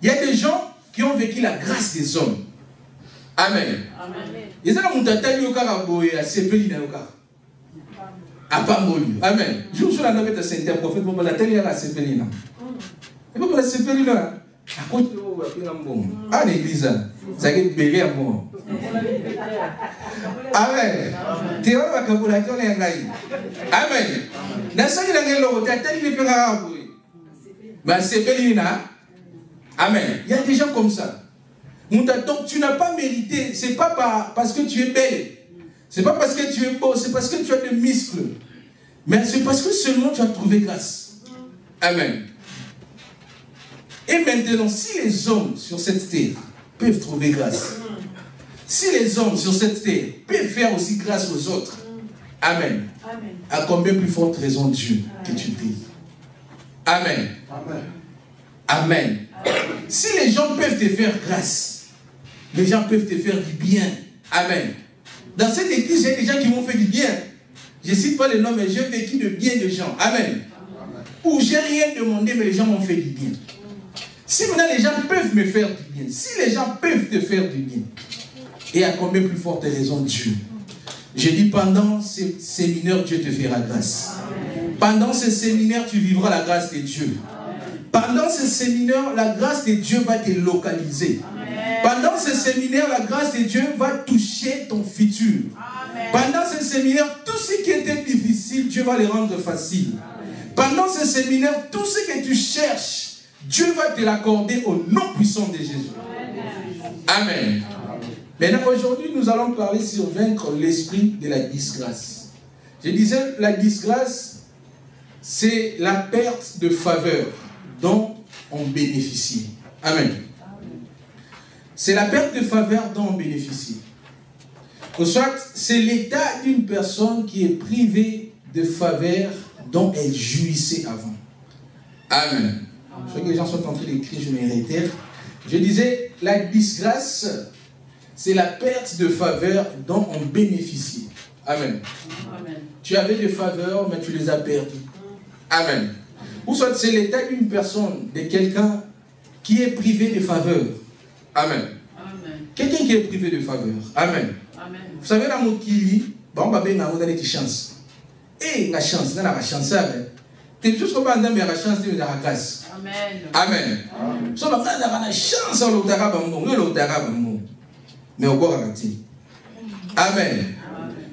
Il y a des gens qui ont vécu la grâce des hommes. Amen. Amen. Je suis là dans le Saint prophète, pour la télé à Sepelina. Et pour la Sepelina, à côté de à l'église, ça va être bébé à moi. Amen. Tu vas voir que la télé est là. Amen. Dans ce qui est là, la télé est là. Mais Sepelina. Amen. Il y a des gens comme ça. Donc tu n'as pas mérité. Ce n'est pas parce que tu es belle. Ce n'est pas parce que tu es beau. C'est parce que tu as des muscles. Mais c'est parce que seulement tu as trouvé grâce. Amen. Et maintenant, si les hommes sur cette terre peuvent trouver grâce, si les hommes sur cette terre peuvent faire aussi grâce aux autres, Amen. À combien plus forte raison Dieu que tu pries. Amen. Amen. Si les gens peuvent te faire grâce, les gens peuvent te faire du bien. Amen. Dans cette église, il y a des gens qui m'ont fait du bien. Je ne cite pas les noms, mais j'ai vécu de bien de gens. Amen. Où j'ai rien demandé, mais les gens m'ont fait du bien. Si maintenant les gens peuvent me faire du bien, si les gens peuvent te faire du bien, et à combien plus forte raison Dieu. Je dis pendant ces séminaires, Dieu te fera grâce. Pendant ces séminaires, tu vivras la grâce de Dieu. Pendant ce séminaire, la grâce de Dieu va te localiser. Pendant ce séminaire, la grâce de Dieu va toucher ton futur. Pendant ce séminaire, tout ce qui était difficile, Dieu va le rendre facile. Pendant ce séminaire, tout ce que tu cherches, Dieu va te l'accorder au nom puissant de Jésus. Amen. Maintenant, aujourd'hui, nous allons parler sur vaincre l'esprit de la disgrâce. Je disais, la disgrâce, c'est la perte de faveur dont on bénéficie. Amen. C'est la perte de faveur dont on bénéficie. Ou soit, c'est l'état d'une personne qui est privée de faveur dont elle jouissait avant. Amen. Je vois que les gens sont en train d'écrire, je me réitère. Je disais, la disgrâce, c'est la perte de faveur dont on bénéficie. Amen. Amen. Tu avais des faveurs, mais tu les as perdues. Amen. Ou soit, c'est l'état d'une personne, de quelqu'un qui est privé de faveur. Amen. Quelqu'un qui est privé de faveur. Amen. Amen. Vous savez, dans mon kili, on va bien avoir des chances. Et la chance, on a la chance. Tu es juste comme un homme, il y a la chance, il y a la grâce. Amen. Amen. So, on a la chance, on a la mais on va rater. Amen.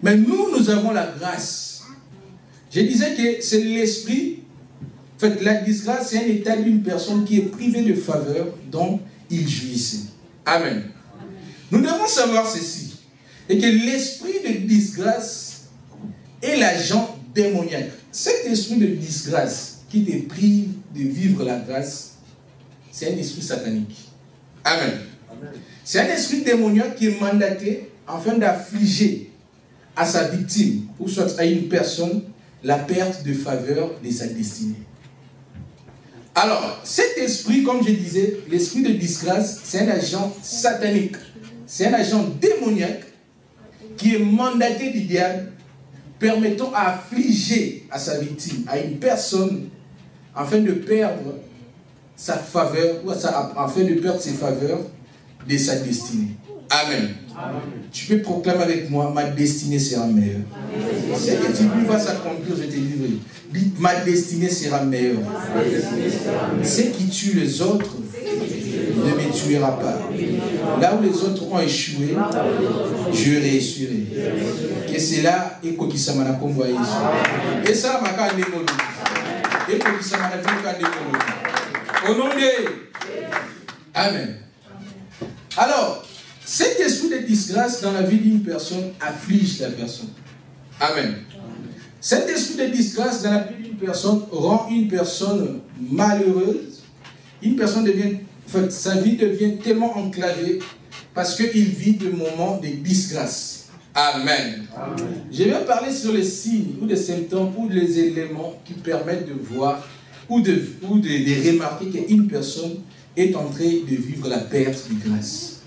Mais nous avons la grâce. Je disais que c'est l'esprit. En fait, la disgrâce, c'est un état d'une personne qui est privée de faveur dont il jouissait. Amen. Nous devons savoir ceci. Et que l'esprit de disgrâce est l'agent démoniaque. Cet esprit de disgrâce qui te prive de vivre la grâce, c'est un esprit satanique. Amen. C'est un esprit démoniaque qui est mandaté afin d'affliger à sa victime, ou soit à une personne, la perte de faveur de sa destinée. Alors, cet esprit, comme je disais, l'esprit de disgrâce, c'est un agent satanique. C'est un agent démoniaque qui est mandaté du diable, permettant à affliger à sa victime, à une personne, afin de perdre sa faveur, ou afin de perdre ses faveurs de sa destinée. Amen. Amen. Tu peux proclamer avec moi, ma destinée sera meilleure. Ce que tu vas s'accomplir, je te dis, dis, ma destinée sera meilleure. Ce qui tue les autres ne me tuera pas. Là où les autres ont échoué, je réussirai. Et c'est là et ça m'a convoyé. Et ça m'a calmé. Et ça m'a calmé. Au nom de Amen. Alors, cet esprit de disgrâce dans la vie d'une personne afflige la personne. Amen. Cet esprit de disgrâce dans la vie d'une personne rend une personne malheureuse. Une personne devient, en fait, sa vie devient tellement enclavée parce qu'il vit des moments de disgrâce. Amen. Amen. Je vais parler sur les signes ou les symptômes ou les éléments qui permettent de voir ou de remarquer qu'une personne est en train de vivre la perte de grâce.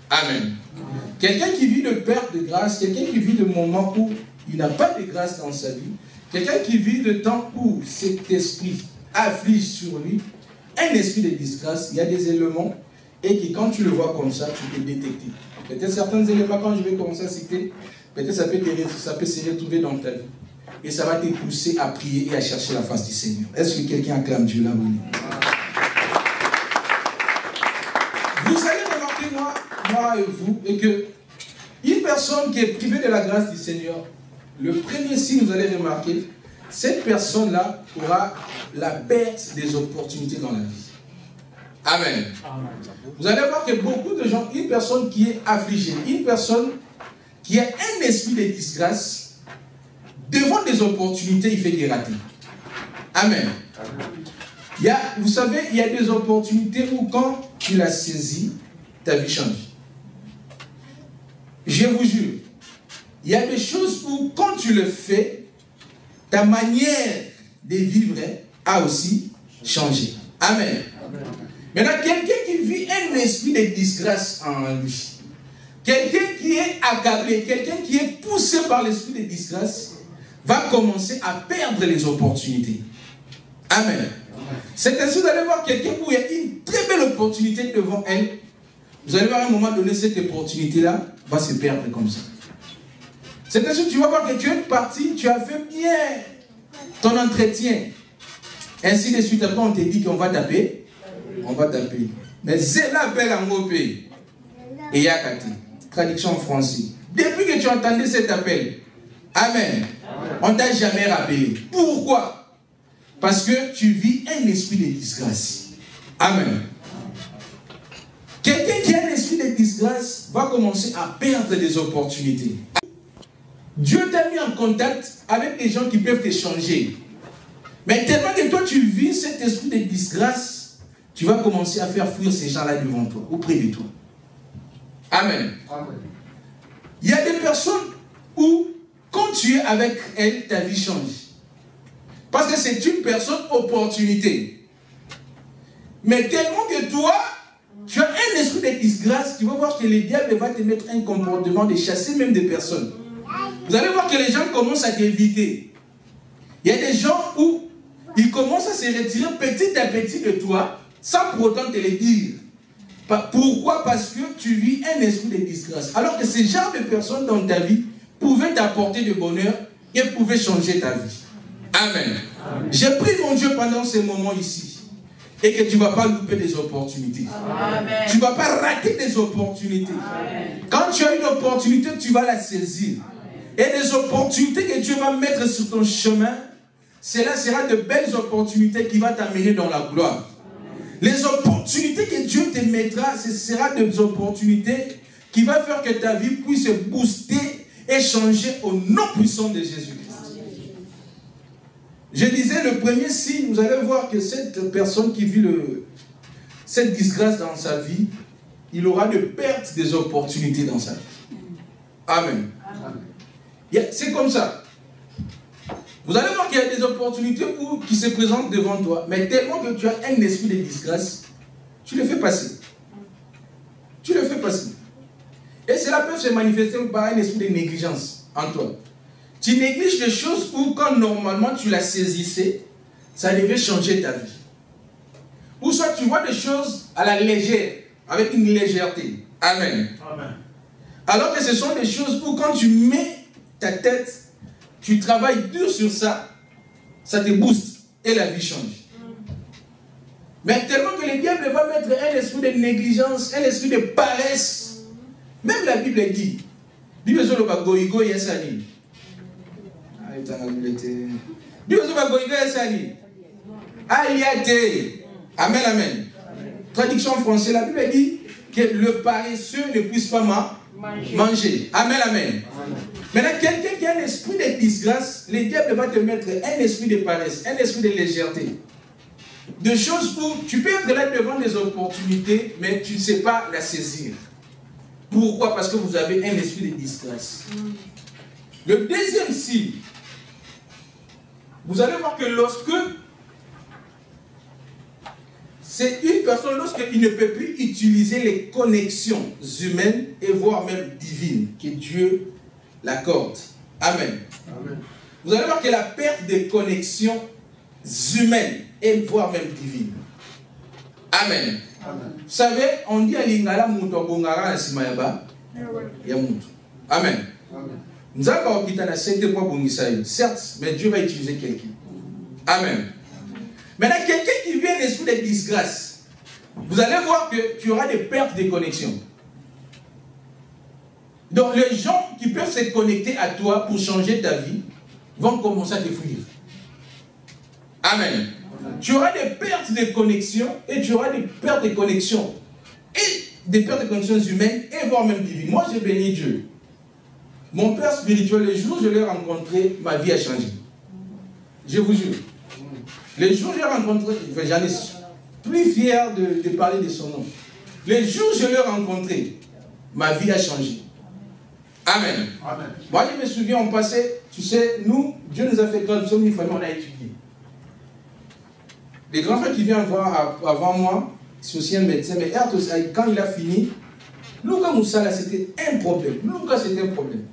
Amen. Quelqu'un qui vit de perte de grâce, quelqu'un qui vit de moments où il n'a pas de grâce dans sa vie, quelqu'un qui vit de temps où cet esprit afflige sur lui, un esprit de disgrâce, il y a des éléments et que quand tu le vois comme ça, tu peux détecter. Peut-être certains éléments, quand je vais commencer à citer, peut-être ça peut se retrouver dans ta vie. Et ça va te pousser à prier et à chercher la face du Seigneur. Est-ce que quelqu'un acclame Dieu là? Oui. Vous allez remarquer, moi et vous, et que une personne qui est privée de la grâce du Seigneur, le premier signe, vous allez remarquer, cette personne-là aura la perte des opportunités dans la vie. Amen. Vous allez voir que beaucoup de gens, une personne qui est affligée, une personne qui a un esprit de disgrâce, devant des opportunités, il fait des ratés. Amen. Vous savez, il y a des opportunités où quand tu l'as saisi, ta vie change. Je vous jure, il y a des choses où quand tu le fais, ta manière de vivre a aussi changé. Amen. Maintenant, quelqu'un qui vit un esprit de disgrâce en lui, quelqu'un qui est accablé, quelqu'un qui est poussé par l'esprit de disgrâce, va commencer à perdre les opportunités. Amen. C'est ainsi que vous allez voir quelqu'un où il y a une très belle opportunité devant elle. Vous allez voir à un moment donné, cette opportunité-là va se perdre comme ça. C'est ainsi que tu vas voir que tu es parti, tu as fait bien ton entretien. Ainsi de suite, après on te dit qu'on va taper. On va taper. Mais c'est la belle en mot pays. Et yakati. Traduction en français. Depuis que tu entendais cet appel, Amen. On ne t'a jamais rappelé. Pourquoi? Parce que tu vis un esprit de disgrâce. Amen. Quelqu'un qui a un esprit de disgrâce va commencer à perdre des opportunités. Dieu t'a mis en contact avec des gens qui peuvent te changer. Mais tellement que toi tu vis cet esprit de disgrâce, tu vas commencer à faire fuir ces gens-là devant toi, ou près de toi. Amen. Amen. Il y a des personnes où, quand tu es avec elle, ta vie change. Parce que c'est une personne opportunité. Mais tellement que toi, tu as un esprit de disgrâce, tu vas voir que le diable va te mettre un comportement de chasser même des personnes. Vous allez voir que les gens commencent à t'éviter. Il y a des gens où ils commencent à se retirer petit à petit de toi, sans pour autant te le dire. Pourquoi? Parce que tu vis un esprit de disgrâce. Alors que ce genre de personnes dans ta vie pouvaient t'apporter du bonheur et pouvaient changer ta vie. Amen. J'ai pris mon Dieu pendant ces moments ici. Et que tu ne vas pas louper des opportunités. Amen. Tu ne vas pas rater des opportunités. Amen. Quand tu as une opportunité, tu vas la saisir. Et des opportunités que Dieu va mettre sur ton chemin, cela sera de belles opportunités qui vont t'amener dans la gloire. Les opportunités que Dieu te mettra, ce sera des opportunités qui vont faire que ta vie puisse booster et changer au nom puissant de Jésus-Christ. Je disais, le premier signe, vous allez voir que cette personne qui vit cette disgrâce dans sa vie, il aura de perte des opportunités dans sa vie. Amen. C'est comme ça. Vous allez voir qu'il y a des opportunités qui se présentent devant toi, mais tellement que tu as un esprit de disgrâce, tu le fais passer. Tu le fais passer. Et cela peut se manifester par un esprit de négligence en toi. Tu négliges des choses où, quand normalement tu la saisissais, ça devait changer ta vie. Ou soit tu vois des choses à la légère, avec une légèreté. Amen. Amen. Alors que ce sont des choses où, quand tu mets ta tête, tu travailles dur sur ça, ça te booste et la vie change. Mais tellement que le diable va mettre un esprit de négligence, un esprit de paresse. Même la Bible dit, Bible sur le bagoïgo yesani. Amen, amen. Traduction en français, la Bible dit que le paresseux ne puisse pas manger. Amen, amen. Maintenant, quelqu'un qui a un esprit de disgrâce, le diable va te mettre un esprit de paresse, un esprit de légèreté. De choses où tu peux être là devant des opportunités, mais tu ne sais pas la saisir. Pourquoi? Parce que vous avez un esprit de disgrâce. Le deuxième signe, vous allez voir que lorsque c'est une personne, lorsqu'il ne peut plus utiliser les connexions humaines et voire même divines, que Dieu l'accorde. Amen. Amen. Vous allez voir que la perte des connexions humaines et voire même divines. Amen. Amen. Vous savez, on dit à l'ingala muto bongara na simayaba ya muto. Amen. Nous allons certes, mais Dieu va utiliser quelqu'un. Amen. Maintenant, quelqu'un qui vient l'esprit de disgrâce, vous allez voir que tu auras des pertes de connexion. Donc, les gens qui peuvent se connecter à toi pour changer ta vie vont commencer à te fuir. Amen. Tu auras des pertes de connexion et tu auras des pertes de connexion. Et des pertes de connexion humaines et voire même divines. Moi, j'ai béni Dieu. Mon père spirituel, le jour où je l'ai rencontré, ma vie a changé. Je vous jure. Le jour où je l'ai rencontré, j'en ai plus fier de parler de son nom. Le jour où je l'ai rencontré, ma vie a changé. Amen. Amen. Moi, je me souviens, on passait, tu sais, nous, Dieu nous a fait quand nous sommes une famille, on a étudié. Les grands frères qui viennent voir avant moi, c'est aussi un médecin, mais quand il a fini, Lucas Moussala, c'était un problème. Lucas, c'était un problème.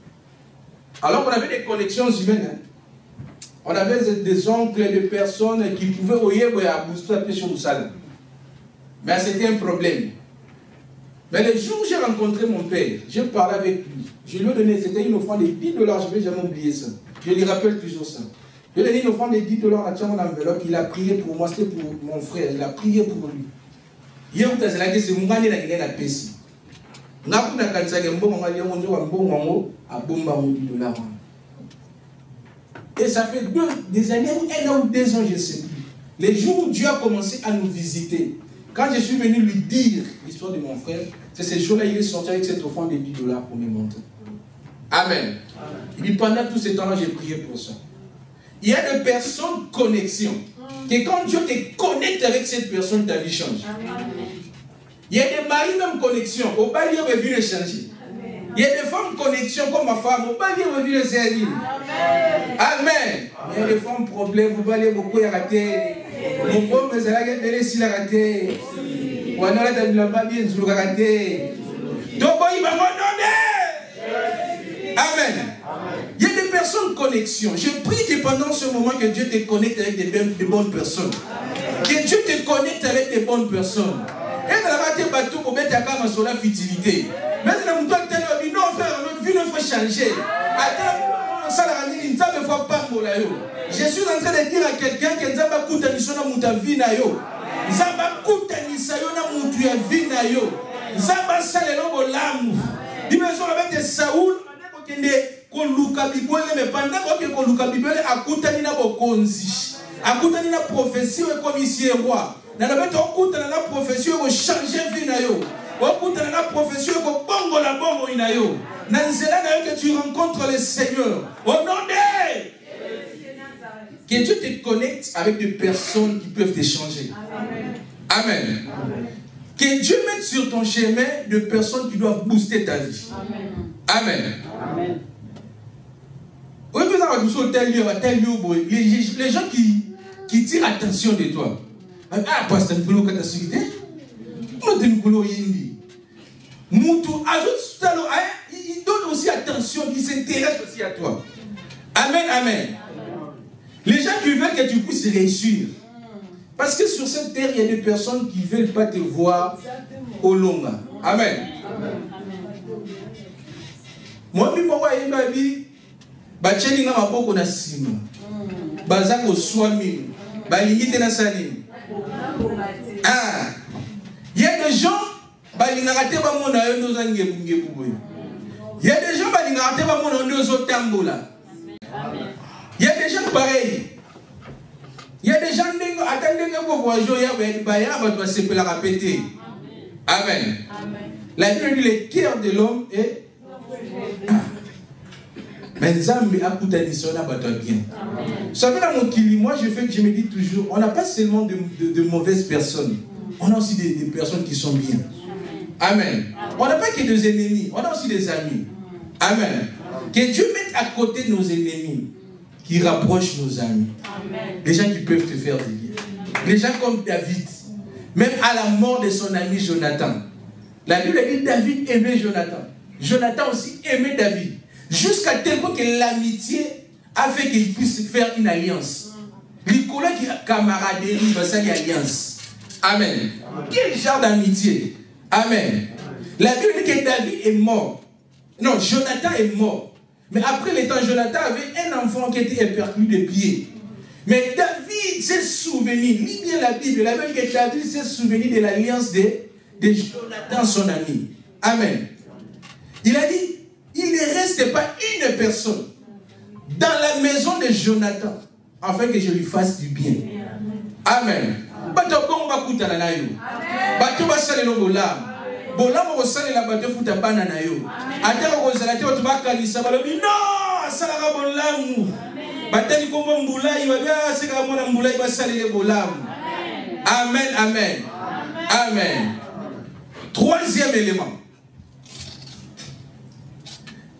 Alors qu'on avait des connexions humaines. Hein. On avait des oncles, des personnes qui pouvaient oyer à Boustou sur Moussala. Mais c'était un problème. Mais le jour où j'ai rencontré mon père, j'ai parlé avec lui. Je lui ai donné, c'était une offrande de $10, je ne vais jamais oublier ça. Je lui rappelle toujours ça. Je lui ai donné une offrande de $10 à mon enveloppe, il a prié pour moi, c'était pour mon frère, il a prié pour lui. Hier, c'est mon gars qui a fait ça. Et ça fait des années, 1 an ou 2 ans, je ne sais plus. Les jours où Dieu a commencé à nous visiter, quand je suis venu lui dire l'histoire de mon frère, c'est ce jour-là, il est sorti avec cette offrande de $10 pour me montrer. Amen. Il dit, pendant tout ce temps-là, j'ai prié pour ça. Il y a des personnes connexion. Que quand Dieu te connecte avec cette personne, ta vie change. Amen. Il y a des maris même connexion. Au bal, il est venu changer. Il y a des femmes connexion comme ma femme. Vous ne pouvez pas dire le Seigneur. Amen. Il y a des femmes problèmes. Vous pouvez beaucoup rater. Mon pauvre, mais c'est là que vous avez raté. Ou alors, vous n'avez pas bien raté. Donc, il va m'en donner. Amen. Il y a des personnes connexion. Je prie que pendant ce moment que Dieu te connecte avec des bonnes personnes. Que Dieu te connecte avec des bonnes personnes. Et dans la bataille bateau pour mettre à cam sur la futilité. Mais c'est la mouton qui non frère, notre vie ne faut changer. Attends, ça la ramine, ça me fait pas molayo. Je suis en train de dire à quelqu'un que ça va coûter ni sona muta vie na yo. Ça va coûter ni sayo na mutu ya vie na yo. Ça va saler no bolamu. Il me sont avec des Saoul, qu'on luka bibole mais pendant qu'on luka bibole a coûté ni na bokonzi. A coûté ni na prophétie et commissaire roi. Dans la prophétie, il faut changer la vie. Dans la prophétie, il faut bongo la bongo inayo. Dans que tu rencontres le Seigneur. Au nom de que Dieu te connecte avec des personnes qui peuvent te changer. Amen. Que Dieu mette sur ton chemin des personnes qui doivent booster ta vie. Amen. Amen. Oui, les gens qui tirent attention de toi. Ah, pasteur Mkolo Katasugite. Nous Mkolo Yindi. Moutou, il donne aussi attention, il s'intéresse aussi à toi. Amen, amen. Les gens qui veulent que tu puisses réussir. Parce que sur cette terre, il y a des personnes qui ne veulent pas te voir au long. Amen. Moi, je suis ma vie. Je suis ah, il y a des gens il y a des gens il y a des gens pareils. Il y a des gens qui attendent. Amen. La Bible dit le cœur de l'homme est. Mais Nzambe a coûté bien. Vous savez, dans mon kili, moi je me dis toujours, on n'a pas seulement de mauvaises personnes, on a aussi des personnes qui sont bien. Amen. On n'a pas que des ennemis, on a aussi des amis. Amen. Que Dieu mette à côté nos ennemis, qui rapprochent nos amis. Amen. Les gens qui peuvent te faire du bien. Les gens comme David, même à la mort de son ami Jonathan. La Bible dit David aimait Jonathan. Jonathan aussi aimait David. Jusqu'à tel point que l'amitié a fait qu'il puisse faire une alliance. Nicolas qui a camaraderie, va faire une alliance. Amen. Quel genre d'amitié? Amen. La Bible dit que David est mort. Non, Jonathan est mort. Mais après le temps, Jonathan avait un enfant qui était éperclus de pieds. Mais David s'est souvenu, lis bien la Bible, la Bible que David s'est souvenu de l'alliance de Jonathan, son ami. Amen. Il a dit, il ne reste pas une personne dans la maison de Jonathan afin que je lui fasse du bien. Amen. Amen, amen. Amen. Troisième élément.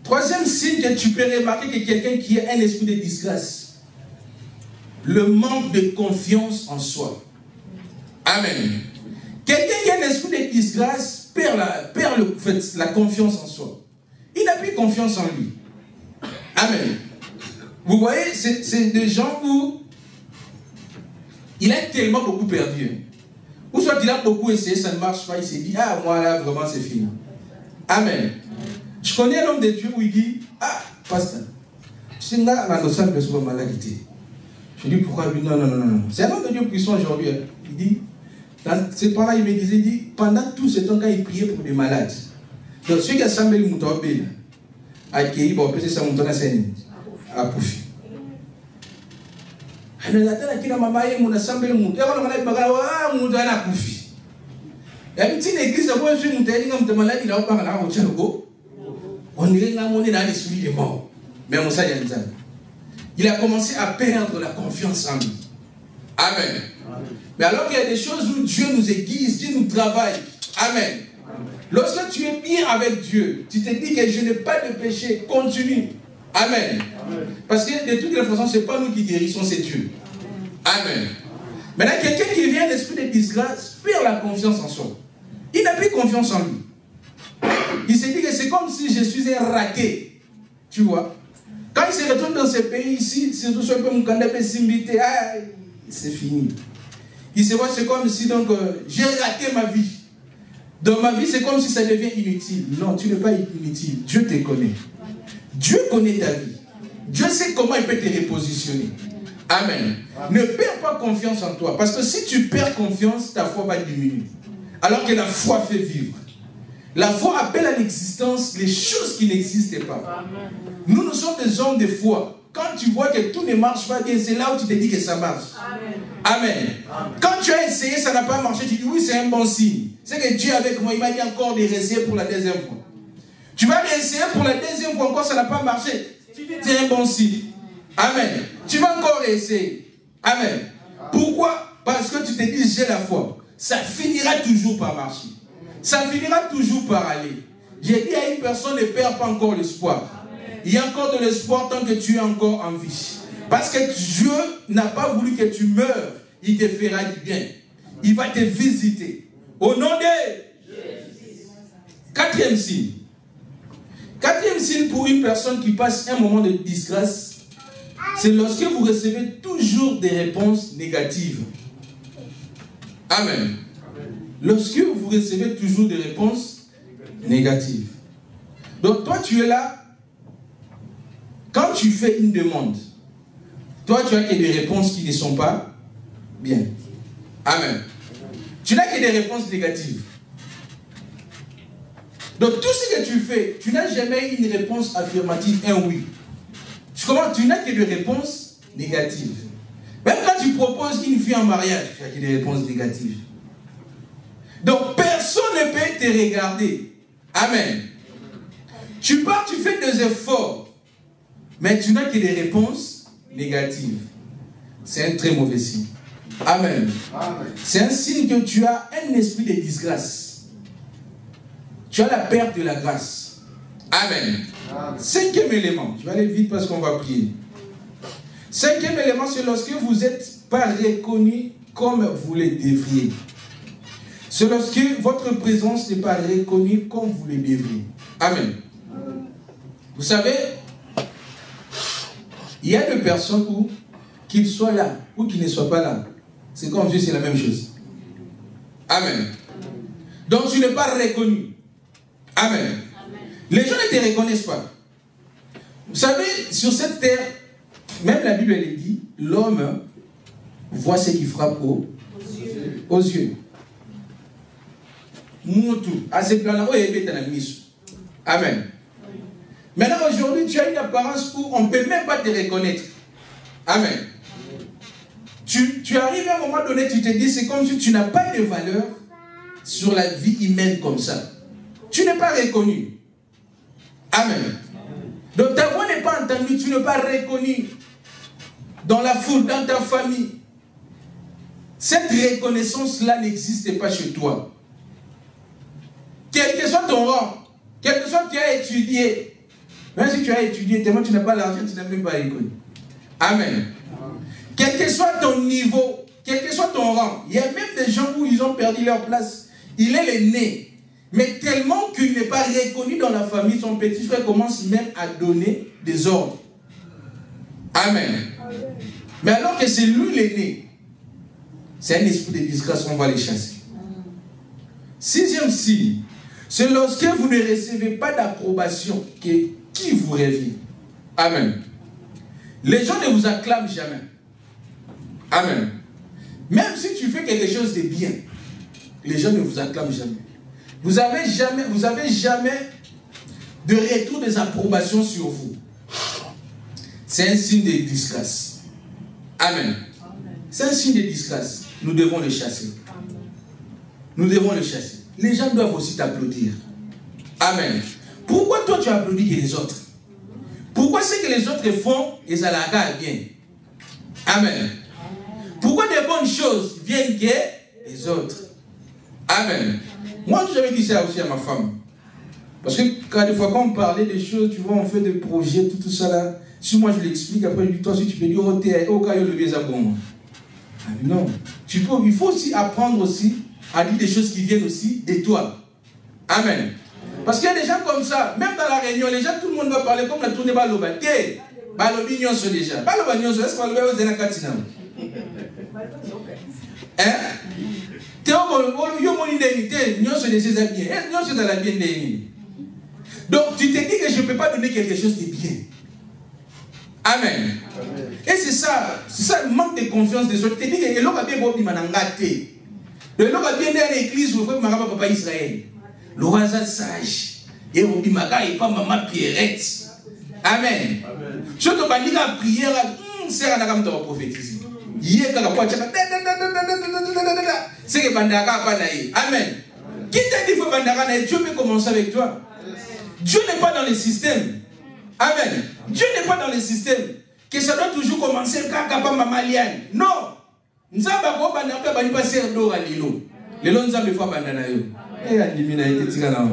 Troisième signe que tu peux remarquer que quelqu'un qui a un esprit de disgrâce. Le manque de confiance en soi. Amen. Quelqu'un qui a un esprit de disgrâce perd la confiance en soi. Il n'a plus confiance en lui. Amen. Vous voyez, c'est des gens où il a tellement beaucoup perdu. Ou soit il a beaucoup essayé, ça ne marche pas, il s'est dit, ah, moi là, vraiment, c'est fini. Amen. Je connais un homme de Dieu où il dit, ah, pasteur, tu sais, là, la notion de souvent maladie. Je dis, pourquoi lui? Non. C'est un homme de Dieu puissant aujourd'hui. Il dit, c'est par là, il me disait, il dit, pendant tout ce temps, quand il priait pour des malades, donc celui qui a semblé le mouton, a accueilli, bon, peut-être ça mouton à Poufi. On il a commencé à perdre la confiance en lui. Amen. Mais alors qu'il y a des choses où Dieu nous aiguise, Dieu nous travaille. Amen. Lorsque tu es bien avec Dieu, tu te dis que je n'ai pas de péché, continue. Amen. Parce que de toutes les façons, ce n'est pas nous qui guérissons, c'est Dieu. Amen. Maintenant, quelqu'un qui vient d'esprit de disgrâce perd la confiance en soi. Il n'a plus confiance en lui. Il se dit que c'est comme si je suis un raté. Tu vois. Quand il se retourne dans ce pays ici, c'est tout ce que mon candidat s'inviter, c'est fini. Il se voit, c'est comme si donc j'ai raté ma vie. Dans ma vie, c'est comme si ça devient inutile. Non, tu n'es pas inutile. Dieu te connaît. Dieu connaît ta vie. Dieu sait comment il peut te repositionner. Amen. Ne perds pas confiance en toi. Parce que si tu perds confiance, ta foi va diminuer. Alors que la foi fait vivre. La foi appelle à l'existence les choses qui n'existent pas. Nous sommes des hommes de foi. Quand tu vois que tout ne marche pas bien, c'est là où tu te dis que ça marche. Amen. Quand tu as essayé, ça n'a pas marché, tu dis oui, c'est un bon signe. C'est que Dieu avec moi, il m'a dit encore de réessayer pour la deuxième fois. Tu vas réessayer pour la deuxième fois encore, ça n'a pas marché. C'est un bon signe. Amen. Tu vas encore essayer. Amen. Pourquoi? Parce que tu te dis j'ai la foi. Ça finira toujours par marcher. Ça finira toujours par aller. J'ai dit à une personne, ne perds pas encore l'espoir. Il y a encore de l'espoir tant que tu es encore en vie. Parce que Dieu n'a pas voulu que tu meurs. Il te fera du bien. Il va te visiter. Au nom de Jésus. Quatrième signe. Quatrième signe pour une personne qui passe un moment de disgrâce, c'est lorsque vous recevez toujours des réponses négatives. Amen. Lorsque vous recevez toujours des réponses négatives. Donc toi tu es là, quand tu fais une demande, toi tu as que des réponses qui ne sont pas bien. Amen. Tu n'as que des réponses négatives. Donc tout ce que tu fais, tu n'as jamais une réponse affirmative, un oui. Tu n'as que des réponses négatives. Même quand tu proposes une fille en mariage, tu as que des réponses négatives. Donc personne ne peut te regarder. Amen. Tu pars, tu fais des efforts, mais tu n'as que des réponses négatives. C'est un très mauvais signe. Amen. C'est un signe que tu as un esprit de disgrâce. Tu as la perte de la grâce. Amen. Cinquième élément, je vais aller vite parce qu'on va prier. Cinquième élément, c'est lorsque vous n'êtes pas reconnu comme vous le devriez. C'est lorsque votre présence n'est pas reconnue comme vous le devriez. Amen. Vous savez, il y a des personnes où, qu'ils soient là ou qu'ils ne soient pas là, c'est comme Dieu, c'est la même chose. Amen. Donc tu n'es pas reconnu. Amen. Les gens ne te reconnaissent pas. Vous savez, sur cette terre, même la Bible elle dit, l'homme voit ce qui frappe aux yeux. Amen. Maintenant, aujourd'hui, tu as une apparence où on ne peut même pas te reconnaître. Amen. Tu arrives à un moment donné, tu te dis, c'est comme si tu n'as pas de valeur sur la vie humaine comme ça. Tu n'es pas reconnu. Amen. Donc ta voix n'est pas entendue, tu n'es pas reconnu dans la foule, dans ta famille. Cette reconnaissance-là n'existe pas chez toi. Quel que soit ton rang, quel que soit que tu as étudié, même si tu as étudié, tellement tu n'as pas l'argent, tu n'as même pas reconnu. Amen. Quel que soit ton niveau, quel que soit ton rang, il y a même des gens où ils ont perdu leur place. Il est le né. Mais tellement qu'il n'est pas reconnu dans la famille, son petit frère commence même à donner des ordres. Amen. Mais alors que c'est lui l'aîné, c'est un esprit de disgrâce, on va les chasser. Sixième signe, c'est lorsque vous ne recevez pas d'approbation qui vous revient. Amen. Les gens ne vous acclament jamais. Amen. Même si tu fais quelque chose de bien, les gens ne vous acclament jamais. Vous n'avez jamais de retour des approbations sur vous. C'est un signe de disgrâce. Amen. C'est un signe de disgrâce. Nous devons le chasser. Nous devons le chasser. Les gens doivent aussi t'applaudir. Amen. Pourquoi toi tu applaudis que les autres? Pourquoi ce que les autres font, ils la regardent bien? Amen. Pourquoi des bonnes choses viennent que les autres? Amen. Moi, j'avais dit ça aussi à ma femme. Parce que des fois, quand on parlait des choses, tu vois, on fait des projets, tout ça là. Si moi je l'explique, après je dis, toi, si tu peux dire, oh, t'es au cas où le baiser bon. Non. Il faut aussi apprendre aussi à dire des choses qui viennent aussi de toi. Amen. Parce qu'il y a des gens comme ça, même dans la réunion, les gens, tout le monde va parler comme la tournée Baloba. T'es Balobi Nyonso déjà. Baloba Nyonso, est-ce que Baloba est aux Katina? Hein? T'es au Yomoni Denité, Nyonso de ses habits. Nyonso de la bien déni. Donc tu te dis que je ne peux pas donner quelque chose de bien. Amen. Et c'est ça le manque de confiance des autres. Tu te dis que l'homme a bien beau manangate. Le l'homme a bien dans l'église où il faut que papa Israël. Le roi sage. Et au bimaga et pas maman Pierrette. Amen. Je te dis la prière, c'est un agam de prophétiser. C'est que Bandaka pas naïe. Amen. Qui t'a dit que Bandaka naïe? Dieu peut commencer avec toi. Dieu n'est pas dans le système. Amen. Dieu n'est pas dans le système. Que ça doit toujours commencer quand maman liane. Non. Nous avons pas faire d'eau à l'îlot. Les longs hommes fois bandana yo. Et la limite a été tirée là.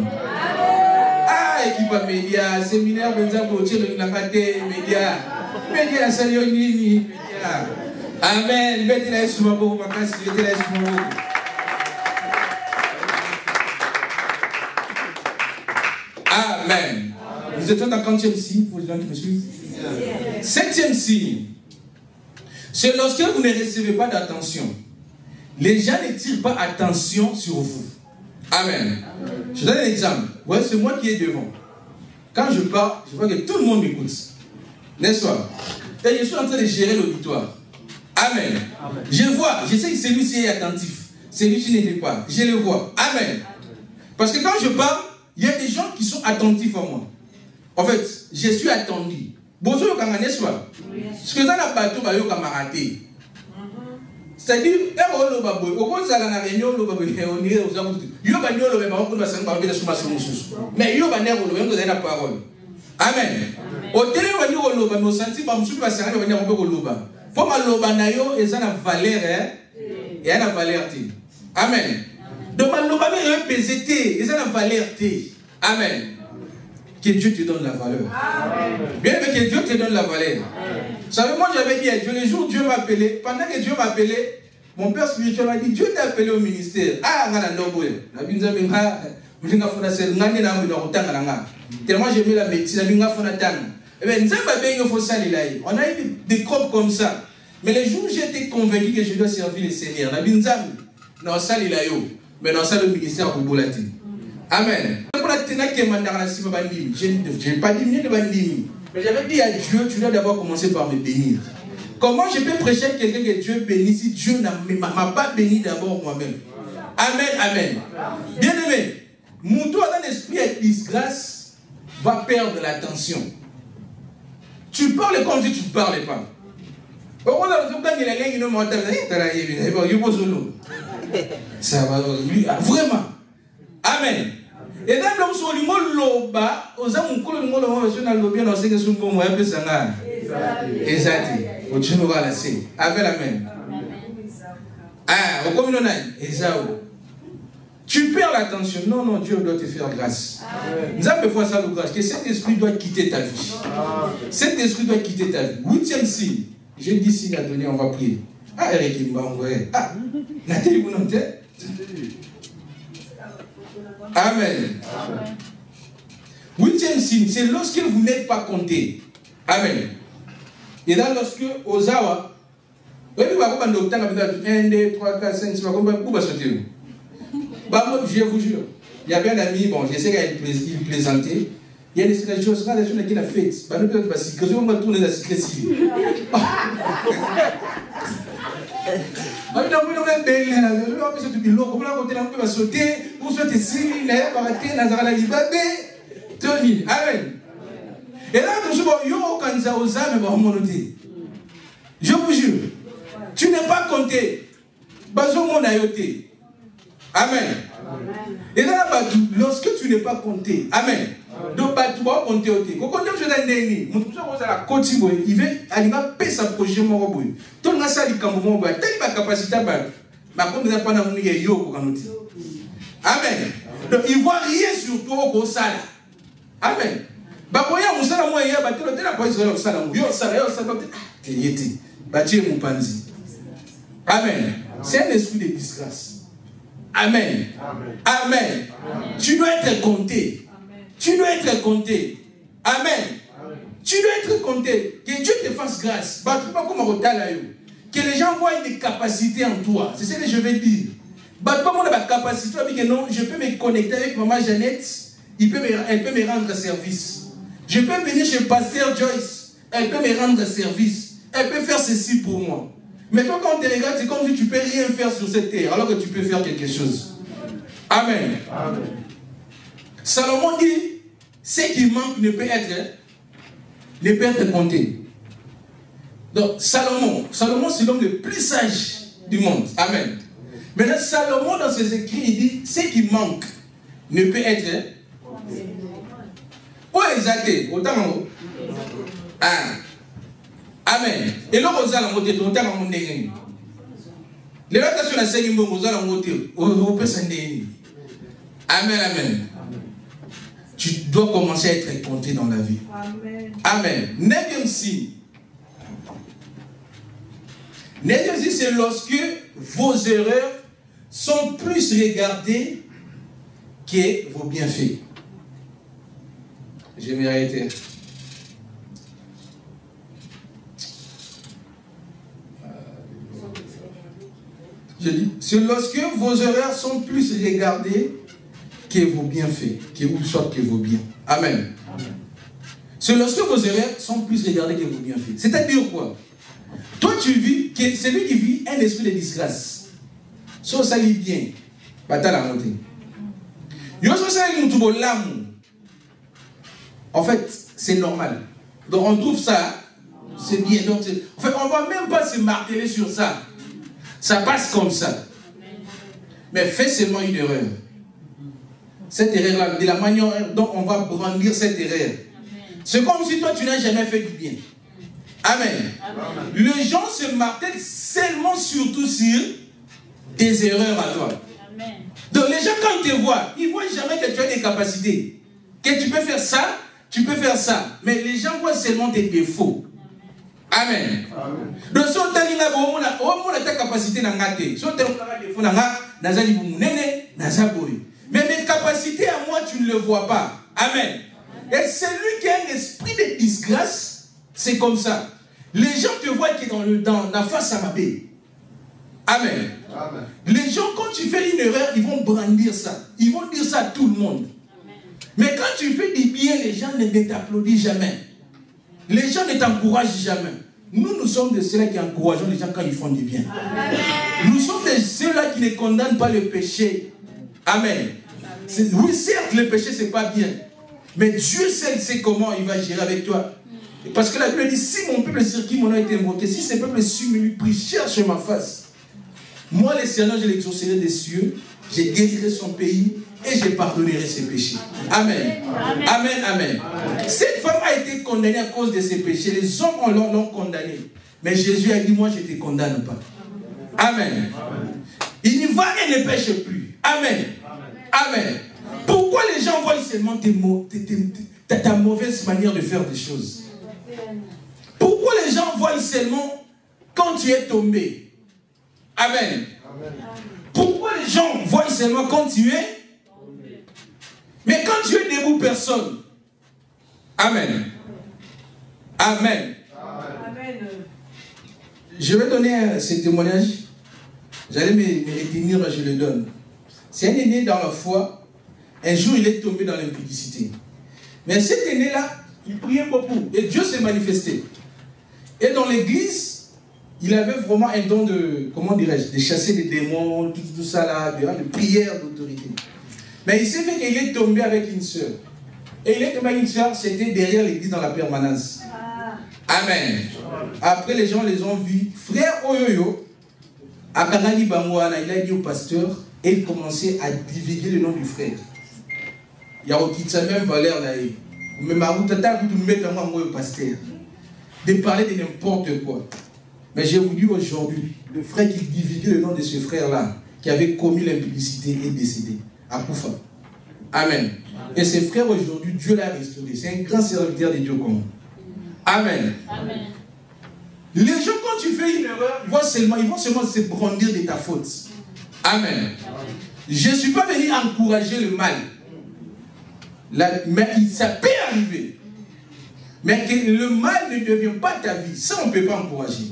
Ah, équipe média, séminaire, nous avons tiré la maté, média. Média, ça y est, média. Amen. Mettez la souma pour ma casse, mettez la souma. Amen. Nous étions dans le 40e signe, pour les gens qui me suivent. 7e signe. C'est lorsque vous ne recevez pas d'attention. Les gens ne tirent pas attention sur vous. Amen. Je donne un exemple. Ouais, c'est moi qui est devant. Quand je parle, je vois que tout le monde m'écoute. N'est-ce pas? Et je suis en train de gérer l'auditoire. Amen. Je vois, je sais que celui-ci est attentif. Celui-ci n'est pas. Je le vois. Amen. Parce que quand je parle, il y a des gens qui sont attentifs à moi. En fait, je suis attendu. Bonjour, n'est-ce pas? Ce que dans la bateau, il y a raté. C'est-à-dire, mais il y a la parole. Amen. Au télé, on senti que je suis passé à la pour ma lobanayo, il y a la valeur. Il y a la valeur. Amen. Donc, ma lobanayo, il y a la valeur. Amen. Que Dieu te donne la valeur. Amen. Bien, mais que Dieu te donne la valeur. Vous savez, moi j'avais dit à Dieu, le jour où Dieu m'a appelé, pendant que Dieu m'a appelé, mon père spirituel m'a dit, Dieu t'a appelé au ministère. Ah, tellement j'aimais la médecine, on a eu des corps comme ça. Mais le jour où j'étais convaincu que je dois servir le Seigneur, mais dans le ministère pour Boulati. Amen. Je n'ai pas diminué de bandimi. Mais j'avais dit à Dieu, tu dois d'abord commencer par me bénir. Comment je peux prêcher à quelqu'un que Dieu bénit si Dieu ne m'a pas béni d'abord moi-même? Amen, amen. Bien aimé, mon tour dans l'esprit et disgrâce va perdre l'attention. Tu parles comme si tu ne parlais pas. Ça va, vraiment. Amen. Et dans l'homme sur le mot loba, aux hommes qui ont le mot loba, je n'ai pas pensé que ce mot moi un peu sangant. Exact. Au Dieu nous va laisser. Amen, amen. Ah, au commun exact. Tu perds l'attention. Non, non, Dieu doit te faire grâce. Nous avons fait ça le grâce. Que cet esprit doit quitter ta vie. Cet esprit doit quitter ta vie. 8e signe. J'ai dit signe à donner, on va prier. Ah, Eric, il m'a envoyé. Ah, Nathalie, vous n'entendez? Amen. 8e signe, c'est lorsque vous n'êtes pas compté. Amen. Et là, lorsque Ozawa, je vous jure, il y avait un ami, bon, je sais qu'il plaisantait. Il y a des choses qui ont fait. Je vais tourner la sécrétie. Et là, je vous jure, tu n'es pas compté. Amen. Et là, lorsque tu n'es pas compté, amen. Donc, tu vas compter. Quand tu es il veut aller payer sa projet. Tu as ça, il capacité. Amen. Donc il ne voit rien sur toi au sala. Amen. Bakoya musala mo ya batelo tena kwa Israël sala mo yo sala yeti batie mupanzi. Amen. C'est un esprit de disgrâce. Amen. Amen. Amen. Tu dois être compté. Amen. Tu dois être compté. Amen. Amen. Tu dois être compté. Que Dieu te fasse grâce. Que les gens voient des capacités en toi. C'est ce que je vais dire. Capacité, que non, je peux me connecter avec maman Jeannette. Elle peut me rendre service. Je peux venir chez Pasteur Joyce. Elle peut me rendre service. Elle peut faire ceci pour moi. Mais toi, quand tu regardes, c'est comme si tu ne peux rien faire sur cette terre, alors que tu peux faire quelque chose. Amen. Amen. Salomon dit, ce qui manque ne peut être compté. Donc, Salomon, c'est l'homme le plus sage du monde. Amen. Maintenant, Salomon, dans ses écrits, il dit, ce qui manque ne peut être où exacté, autant en haut. Amen. Et là, vous allez monter, autant en haut. Les rotations à 5 mots, vous allez monter. Amen, amen. Tu dois commencer à être compté dans la vie. Amen. Amen. 9e signe. 9e signe, c'est lorsque vos erreurs sont plus regardées que vos bienfaits. Je vais arrêter. Je dis, c'est lorsque vos erreurs sont plus regardées que vos bienfaits, que vos biens. Amen. Amen. C'est lorsque vos erreurs sont plus regardées que vos bienfaits. C'est-à-dire quoi? Toi, tu vis, c'est lui qui vit un esprit de disgrâce. So, ça lit bien. Bata montée. En fait, c'est normal. Donc, on trouve ça, c'est bien. Donc, en fait, on ne va même pas se marteler sur ça. Ça passe comme ça. Mais fais seulement une erreur. Cette erreur-là, de la manière dont on va brandir cette erreur. C'est comme si toi, tu n'as jamais fait du bien. Amen. Amen. Les gens se martèlent seulement, surtout sur tes erreurs à toi. Amen. Donc les gens, quand ils te voient, ils ne voient jamais que tu as des capacités. Que tu peux faire ça, tu peux faire ça. Mais les gens voient seulement tes défauts. Amen. Amen. Donc si on t'a dit que ta capacité n'a pas été, si on t'a dit que tu as des mais mes capacités à moi, tu ne le vois pas. Amen. Et celui qui a un esprit de disgrâce, c'est comme ça. Les gens te voient qui est dans la face à ma baie. Amen. Amen. Les gens, quand tu fais une erreur, ils vont brandir ça. Ils vont dire ça à tout le monde. Amen. Mais quand tu fais du bien, les gens ne t'applaudissent jamais. Les gens ne t'encouragent jamais. Nous sommes de ceux-là qui encourageons les gens quand ils font du bien. Amen. Nous sommes de ceux-là qui ne condamnent pas le péché. Amen. Amen. Oui, certes, le péché, ce n'est pas bien. Mais Dieu seul sait comment il va gérer avec toi. Parce que la Bible dit, si mon peuple sur qui mon nom a été invoqué, si ce peuple suit, me lui prie, cherche ma face. Moi, le Seigneur, je l'exaucerai des cieux, je guérirai son pays et je pardonnerai ses péchés. Amen. Amen. Amen. Amen. Amen. Cette femme a été condamnée à cause de ses péchés. Les hommes l'ont condamnée. Mais Jésus a dit, moi, je ne te condamne pas. Amen. Amen. Il n'y va et ne pêche plus. Amen. Amen. Amen. Pourquoi les gens voient seulement ta mauvaise manière de faire des choses? Pourquoi les gens voient seulement quand tu es tombé? Amen. Amen. Pourquoi les gens voient seulement quand tu es? Mais quand tu es debout, personne. Amen. Amen. Amen. Je vais donner ce témoignage. J'allais me retenir, je le donne. C'est un aîné dans la foi. Un jour, il est tombé dans l'impudicité. Mais cet aîné-là, il priait beaucoup. Et Dieu s'est manifesté. Et dans l'église, il avait vraiment un don de, comment dirais-je, de chasser des démons, tout ça là, de prière, d'autorité. Mais il s'est fait qu'il est tombé avec une sœur. Et il est tombé avec une sœur, c'était derrière l'église dans la permanence. Amen. Après, les gens les ont vus. Frère Oyoyo, à Kanani Bangouana, il a dit au pasteur, et il commençait à divulguer le nom du frère. Il y a aussi sa même valeur là. Mais ma route tata vous mettre moi au pasteur. De parler de n'importe quoi. Mais j'ai voulu aujourd'hui, le frère qui divulguait le nom de ce frère là, qui avait commis l'impudicité est décédé à Koufa. Amen. Et ses frères aujourd'hui, Dieu l'a restauré. C'est un grand serviteur de Dieu comme. Amen. Amen. Les gens, quand tu fais une erreur, ils vont seulement se brandir de ta faute. Amen. Je ne suis pas venu encourager le mal. Mais ça peut arriver. Mais que le mal ne devient pas ta vie. Ça, on ne peut pas encourager.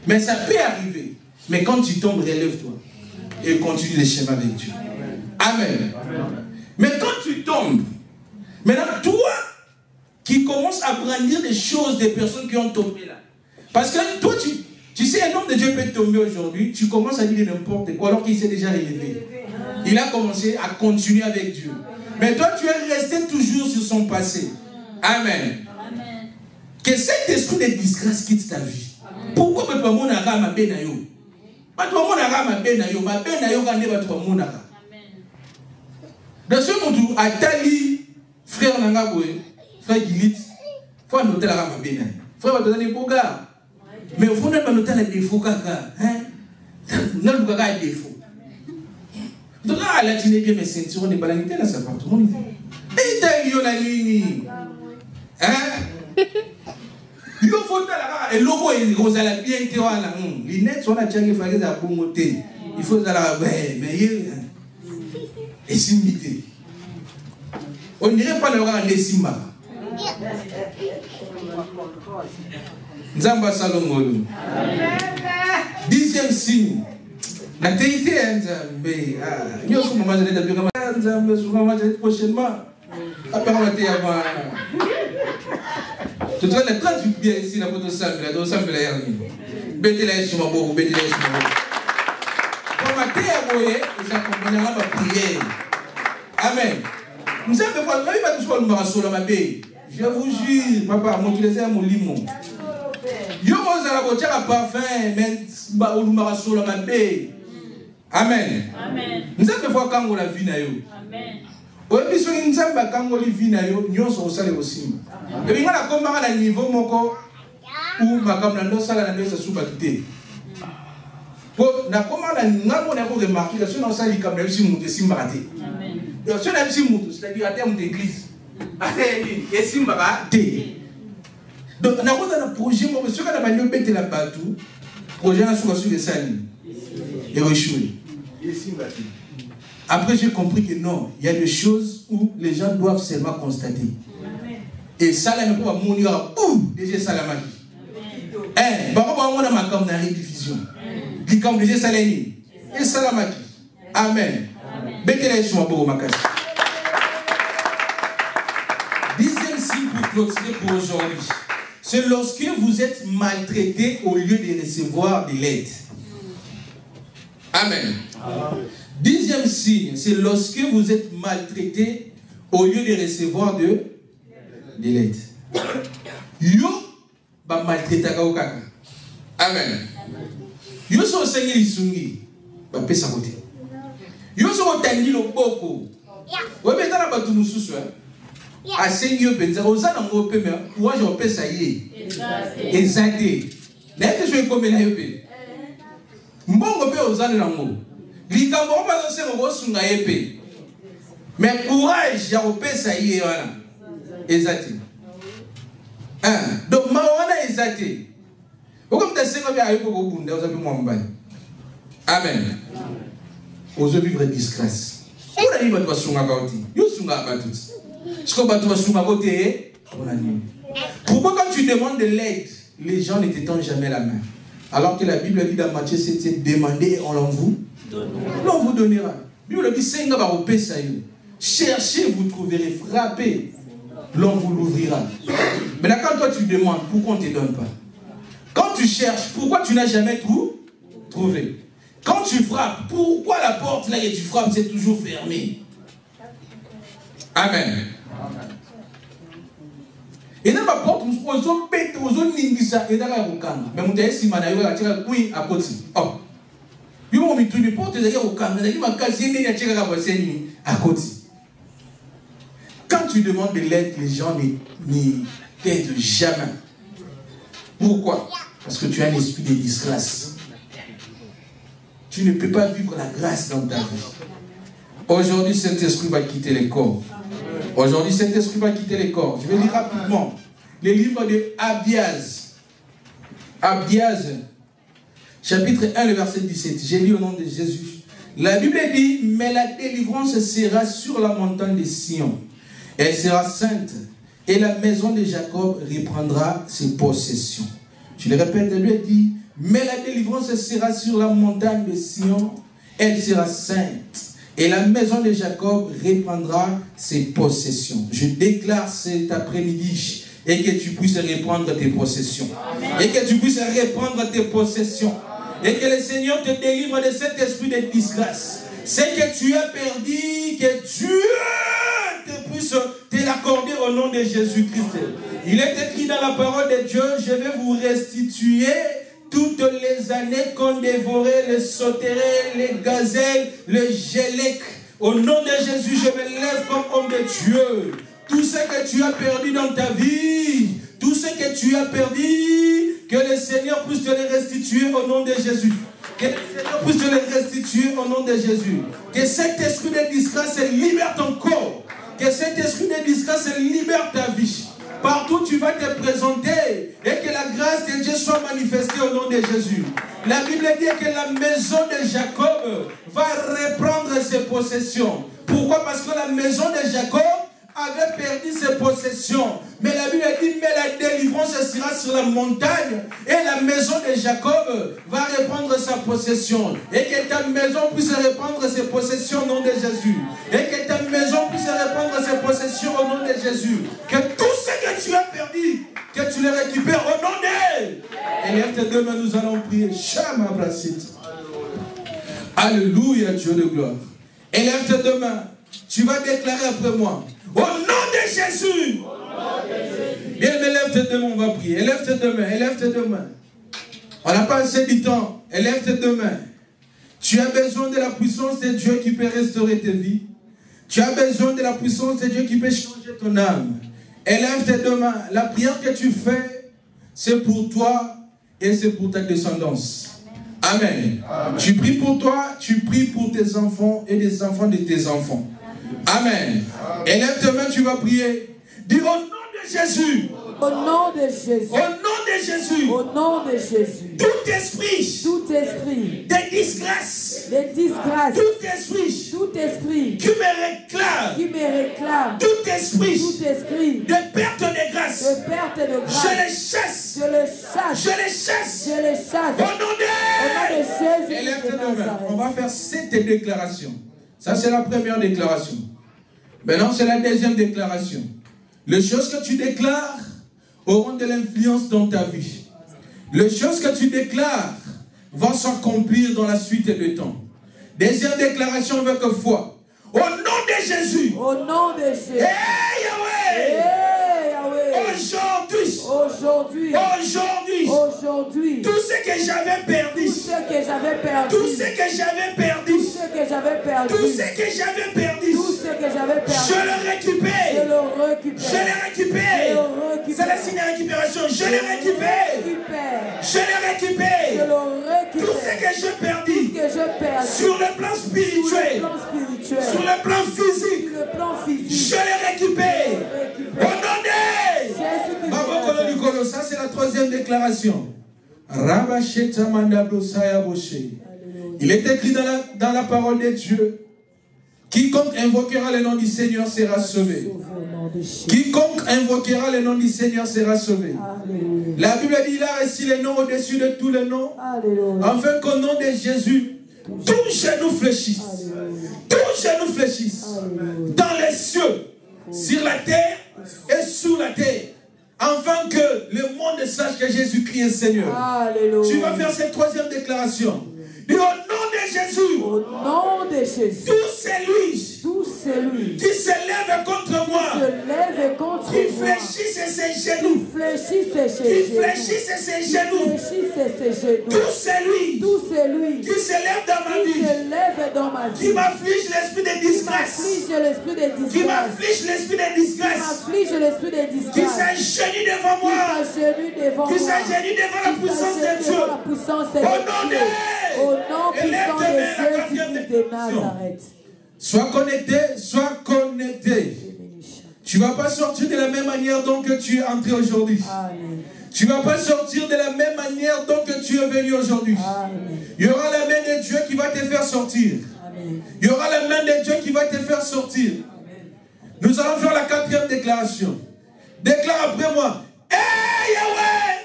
Mais ça peut arriver. Mais quand tu tombes, relève-toi. Et continue le chemin avec Dieu. Amen. Mais quand tu tombes, maintenant, toi qui commences à brandir des choses des personnes qui ont tombé là. Parce que toi, tu sais, un homme de Dieu peut tomber aujourd'hui, tu commences à dire n'importe quoi alors qu'il s'est déjà relevé. Il a commencé à continuer avec Dieu. Mais toi, tu es resté toujours sur son passé. Amen. Amen. Que cet esprit de disgrâce quitte ta vie. Pourquoi tu ne peux pas me faire dans ce monde, Atali, frère Nangaboué, frère Gilit, frère Notel Ramabena, frère Batozani Boga. Mais au fond, on n'a pas noté les défauts, caca. Non, le gaga a des défauts. Donc, à la Tine, bien, mais c'est on est balanité dans sa part. Tout le monde dit. Et t'as eu la ligne. Hein? Il faut que le logo est rose à la bien. Les nets sont à Tchang, il faut à bon côté. Il faut à la mais et simité. On n'irait pas le voir en Simba. Nzamba Salomon. 10e signe. La théité est Nzambé. Nous sommes au moment de la Nzambé, souvent prochainement. Après, on va te avoir. Tu te rends 38 bien ici, la photo simple, la dose simple, la hermine. Bétélé, je m'en vais, bétélé, je m'en vais. Pour ma théorie, ils accompagnera ma prière. Amen. Nous avons fait un travail, je vous jure, papa, mon tu les aimes, mon limon. Yo vous allez avoir un parfum, mais vous allez avoir Amen. Amen. Nous avons fait quand on a vu na yo. Amen. Au épisode nous avons quand on a vu na yo, nous sommes salés aussi. Et bien on a comment à niveau moko ou ma comme la noce la noce sous batité. Pour na comment la ngamo na ko remarquer que si on sali comme même si monter si maraté. Amen. Donc si on a si monter, c'est-à-dire à terme d'église. Et si maraté. Donc on a un projet moi monsieur quand on a mis bête la batou, projet na sur le sali. Et échoué. Après, j'ai compris que non, il y a des choses où les gens doivent seulement constater. Et ça, là, on va mourir. Déjà, ça, la magie. On a ma comme dans la rediffusion. Qui comme déjà, ça, la nuit. Et ça, la magie. Amen. Bétélé, je m'en vais au magasin. 10e signe pour clôturer pour aujourd'hui. C'est lorsque vous êtes maltraité au lieu de recevoir de l'aide. Amen. 10e signe, c'est lorsque vous êtes maltraité au lieu de recevoir de l'aide. Yo, ba maltraité kaka. Amen. Yo so sengi lisungi, ba pesa côté. Yo so otangi lo boko. Ouais mais dans la batu mususu a sengi yo penza ozana ngo pe mais moi je pesa yé. Exacté. N'est que je comme na yo pe. Mbongo pe ozana na ngo. Likambo ba zo sengo sunga yepe. Mais courage ya opesa yé wana. Exacté. Donc ma wana exacté. Comme ta sengo bia ayoko ko bunda ozabi mwambani. Amen. Ozo vivre disgrâce. Pour aller battre sunga kaoti. Yo sunga batuti. Ce qu'on battre sunga côté on a dit. Pourquoi quand tu demandes de l'aide, les gens ne te tendent jamais la main? Alors que la Bible dit dans Matthieu 7, demandez et on vous donnera. La Bible dit, cherchez, vous trouverez, frappez, l'on vous l'ouvrira. Maintenant, quand toi tu demandes, pourquoi on ne te donne pas? Quand tu cherches, pourquoi tu n'as jamais trouvé? Quand tu frappes, pourquoi la porte là et tu frappes, c'est toujours fermé? Amen. Et dans ma porte, nous sommes bêtes, nous sommes ningisa, et dans la rokanga. Mais nous sommes simana, nous sommes oui à côté. Oh, nous sommes mis tout les portes, nous sommes rokanga, nous sommes quasi à côté. Quand tu demandes de l'aide, les gens ne t'aident jamais. Pourquoi? Parce que tu as un esprit de disgrâce. Tu ne peux pas vivre la grâce dans ta vie. Aujourd'hui, cet esprit va quitter les corps. Aujourd'hui, cet esprit va quitter les corps. Je vais lire rapidement les livres de Abiaz. Abiaz, chapitre 1, le verset 17. J'ai lu au nom de Jésus. La Bible dit, mais la délivrance sera sur la montagne de Sion. Elle sera sainte et la maison de Jacob reprendra ses possessions. Je le répète, elle lui dit, mais la délivrance sera sur la montagne de Sion. Elle sera sainte et la maison de Jacob reprendra ses possessions. Je déclare cet après-midi et que tu puisses reprendre tes possessions. Amen. Et que tu puisses reprendre tes possessions. Et que le Seigneur te délivre de cet esprit de disgrâce. C'est que tu as perdu, que Dieu te puisse te l'accorder au nom de Jésus-Christ. Il est écrit dans la parole de Dieu, je vais vous restituer toutes les années qu'ont dévoré les sauterelles, les gazelles, les gélèques. Au nom de Jésus, je me lève comme homme de Dieu. Tout ce que tu as perdu dans ta vie, tout ce que tu as perdu, que le Seigneur puisse te le restituer au nom de Jésus. Que le Seigneur puisse te le restituer au nom de Jésus. Que cet esprit de disgrâce libère ton corps. Que cet esprit de disgrâce libère ta vie. Partout tu vas te présenter et que la grâce de Dieu soit manifestée au nom de Jésus. La Bible dit que la maison de Jacob va reprendre ses possessions. Pourquoi? Parce que la maison de Jacob avait perdu ses possessions. Mais la Bible dit, mais la délivrance sera sur la montagne et la maison de Jacob va reprendre sa possession. Et que ta maison puisse reprendre ses possessions au nom de Jésus. Et que ta maison puisse reprendre ses possessions au nom de Jésus. Que tout ce que tu as perdu, que tu le récupères au nom de... Élève tes deux mains, nous allons prier. Shama Brasit. Alléluia, Dieu de gloire. Élève tes deux mains. Tu vas déclarer après moi. Au nom de Jésus. Bien, élève tes deux mains, on va prier. Élève tes deux mains, élève tes deux mains. On n'a pas assez du temps. Élève tes deux mains. Tu as besoin de la puissance de Dieu qui peut restaurer tes vies. Tu as besoin de la puissance de Dieu qui peut changer ton âme. Élève tes deux mains. La prière que tu fais, c'est pour toi et c'est pour ta descendance. Amen. Amen. Tu pries pour toi, tu pries pour tes enfants et les enfants de tes enfants. Amen. Élève tes mains, tu vas prier. Dis au nom de Jésus. Au nom de Jésus. Au nom de Jésus. Au nom de Jésus. Tout esprit. Tout esprit. De disgrâce. De disgrâce. Tout esprit. Tout esprit. Qui me réclame. Qui me réclame. Tout esprit. Tout esprit. De perte de grâce. De perte de grâce. Je les chasse. Je les chasse. Je les chasse. Je les chasse. Au nom de Jésus. Élève tes deux mains. On va faire 7 déclarations. Ça, c'est la première déclaration. Maintenant, c'est la deuxième déclaration. Les choses que tu déclares auront de l'influence dans ta vie. Les choses que tu déclares vont s'accomplir dans la suite du temps. Deuxième déclaration avec foi. Au nom de Jésus. Au nom de Jésus. Hey Yahweh. Hey Yahweh. Aujourd'hui. Aujourd'hui. Aujourd'hui. Aujourd'hui. Tout ce que j'avais perdu. Tout ce que j'avais perdu. Tout ce que j'avais perdu. Tout ce que j'avais perdu. Tout ce que j'avais perdu. Tout ce que j'avais perdu. Je le récupère. Je le récupère. Je le récupère. C'est le signe de récupération. Je le récupère. Je le récupère. Je le récupère. Tout ce que j'ai perdu. Tout ce que je perds. Sur le plan spirituel. Sur le plan physique. Sur le plan physique. Je le récupère. Au nom de Jésus. Ça c'est la troisième déclaration. Il est écrit dans la parole de Dieu. Quiconque invoquera le nom du Seigneur sera sauvé. Quiconque invoquera le nom du Seigneur sera sauvé. Alléluia. La Bible dit il a reçu les noms au-dessus de tous les noms. Alléluia. Afin qu'au nom de Jésus, tous genou fléchissent. Tous genou fléchissent. Dans les cieux, sur la terre et sous la terre. Afin que le monde sache que Jésus-Christ est Seigneur. Alléluia. Tu vas faire cette troisième déclaration. Et au nom de Jésus. Au nom de Jésus. Tout celui qui se lève contre moi. Qui fléchisse ses genoux. Qui fléchisse ses genoux. Tout celui qui se lève dans ma vie. Qui m'afflige l'esprit de disgrâce. Qui m'afflige l'esprit de disgrâce. Qui s'agenouille devant moi. Qui s'agenouille devant la puissance de Dieu. Au nom de Au nom puissant de Jésus de Nazareth. Sois connecté, sois connecté. Tu ne vas pas sortir de la même manière dont que tu es entré aujourd'hui. Tu ne vas pas sortir de la même manière dont que tu es venu aujourd'hui. Il y aura la main de Dieu qui va te faire sortir. Il y aura la main de Dieu qui va te faire sortir. Nous allons faire la 4e déclaration. Déclare après moi. Hey Yahweh!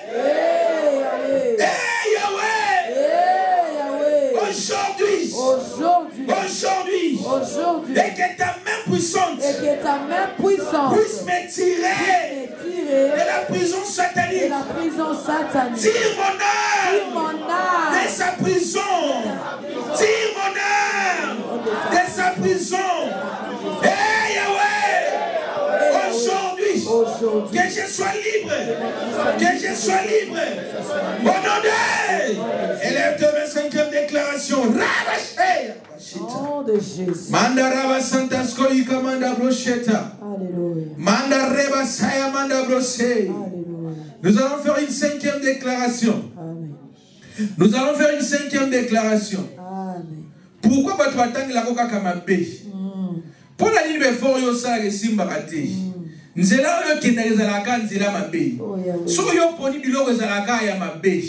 Hey Yahweh! Aujourd'hui. Et que ta main puissante puisse me tirer de la prison satanique. Tire mon âme de sa prison. Tire mon âme de sa prison. Hey Yahweh! Aujourd'hui, que je sois libre. Que je sois libre. Au nom de... Élève ta 25e déclaration. Nom de Jésus. Mandaraba Santa Skolika Manda Brocheta. Alléluia. Mandareba Saya Manda Broche. Nous allons faire une 5e déclaration. Amen. Nous allons faire une 5e déclaration. Amen. Pourquoi tu attends la coca kamabé? Pour la ligne de fort yo sa resimba kate. Nzela yo kinezalaka nzela mabe. So yo poni biloko ezalaka ya mabe.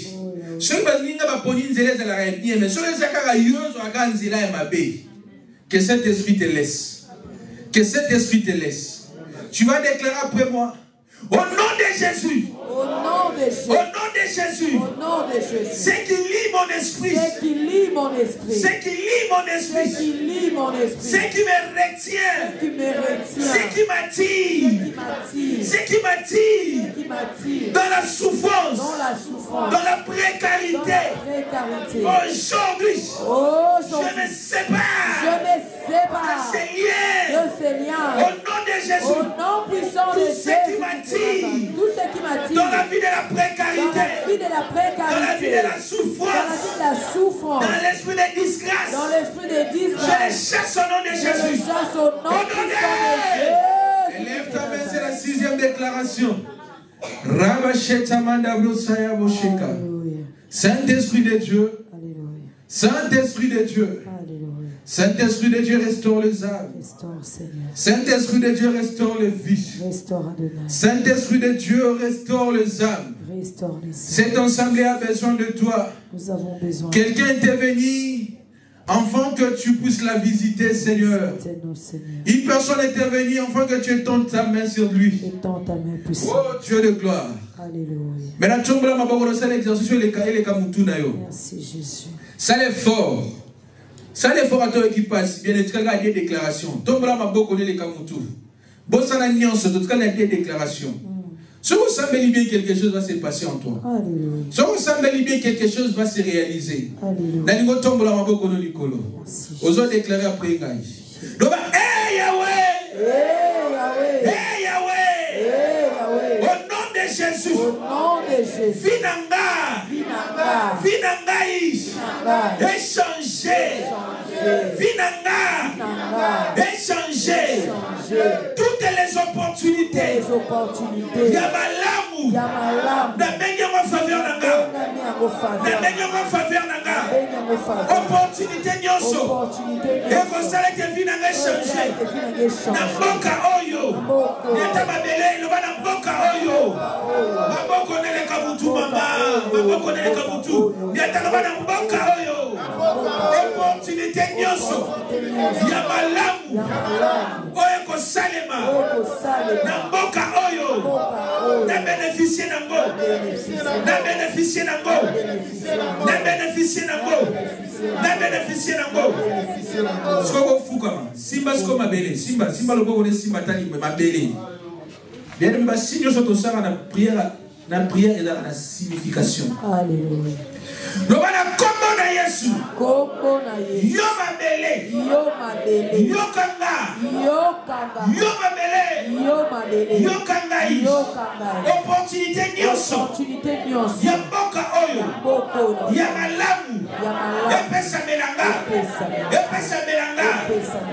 So bazinga ba poni nzela ezalaka bien mais so ezaka yo zaka nzela ya mabe. Que cet esprit te laisse. Que cet esprit te laisse. Tu vas déclarer après moi. Au nom de Jésus. Au nom de Jésus. Au nom de Jésus. Au nom de Jésus. Ce qui lie mon esprit. Ce qui lie mon esprit. Ce qui lie mon esprit. Ce qui lie mon esprit. Ce qui me retient. Ce qui me retient. Ce qui m'attire. Ce qui m'attire. Ce qui m'attire. Dans la souffrance. Dans la souffrance. Dans la précarité. Dans la précarité. Aujourd'hui. Je me sépare. Je me sépare. De ces liens. De ces liens. Au nom de Jésus. Au nom puissant de Jésus. Tout ce qui m'attire. Tout ce qui m'attire. Dans la vie de la précarité. Dans la vie de la précarité. Dans la vie de la souffrance. Dans la vie de la souffrance. Dans l'esprit de disgrâce. Dans l'esprit de disgrâce. Je les chasse au nom de Jésus. Je les chasse au nom puissant de Jésus. Élève ta main, c'est la 6e déclaration. Saint-Esprit de Dieu. Saint-Esprit de Dieu. Saint-Esprit de Dieu restaure les âmes. Saint-Esprit de Dieu restaure les vies. Saint-Esprit de Dieu restaure les âmes. Cette assemblée a besoin de toi. Quelqu'un est venu afin que tu puisses la visiter, Seigneur. Une personne est venue afin que tu étends ta main sur lui. Oh Dieu de gloire. Maintenant, tu as l'exercice et Merci Jésus. Ça l'effort. Ça l'effort à toi qui passe. Bien sûr, il y a des déclarations. Tombe là, ma beaucoup les kamutu. Bon, ça n'a niance. En tout cas, il y a des déclarations. Si vous savez bien quelque chose va se passer en toi. Si vous savez bien quelque chose va se réaliser. Alléluia. Tombe là, ma beaucoup les likolo. Osons déclarer après Ngaï. Donc, hey Yahweh! Hey Yahweh! Hey Yahweh! Hey Yahweh! Au nom de Jésus! Au nom de Jésus! Vinanga! Vinangaï! Échanger! Vinanga! Échanger! Toutes les opportunités! Yamalamu! N'amenye ma faveur nanga! N'amenye ma faveur nanga! Opportunité nyonso! Et vous savez que Vinanga échanger! Namboka oyo! Yata mabele iloba namboka oyo! Maboko nele kabutu mama! Maboko nele kabutu! Yata loba namboka oyo! Opportunité nyonso! Yamalamu! Oyo kosalema! Namboka oyo! Na bénéficier nango! Na bénéficier nango! Na bénéficier nango! Na bénéficier nango! Skoko fukama! Simba sko mabele! Simba! Simba lobo kone simba tali mabele! Bien mba sinyo soto sara na prière et la signification. Alléluia. Loba na kombo na Yesu. Kombo na Yesu. Yo mabele. Yo mabele. Yo kanga. Yo kanga. Yo mabele. Yo mabele. Yo kanga. Yo kanga. Opportunité nyonso. Opportunité nyonso. Ya mboka oyo. Boko. Ya malamu. Ya malamu. Epesa melanga. Epesa melanga.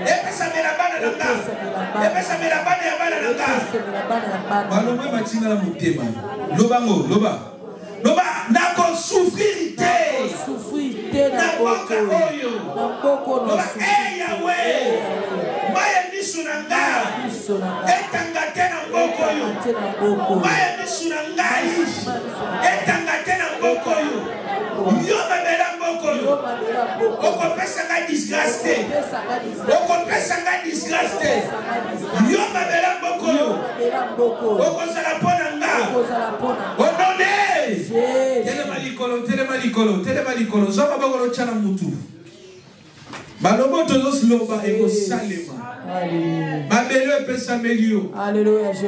Epesa melabana nanga. Epesa melabana ya bana nanga. Baloma batinga la motema. Lobango, loba. Loba, nako souffrir te. na mboka oyo loba Yawe maya misu na ngai etanga te na mboka oyo maya misu na ngai etanga te na mboka oyo yo mabela mboka oyo okopesa ngai disgrâce te okopesa ngai disgrâce te yo mabela mboka oyo okozala mpo na nga onone telema likolo zwa maboko tia na mutu balobo tozosiloba ekosalema mabelo epesameli yo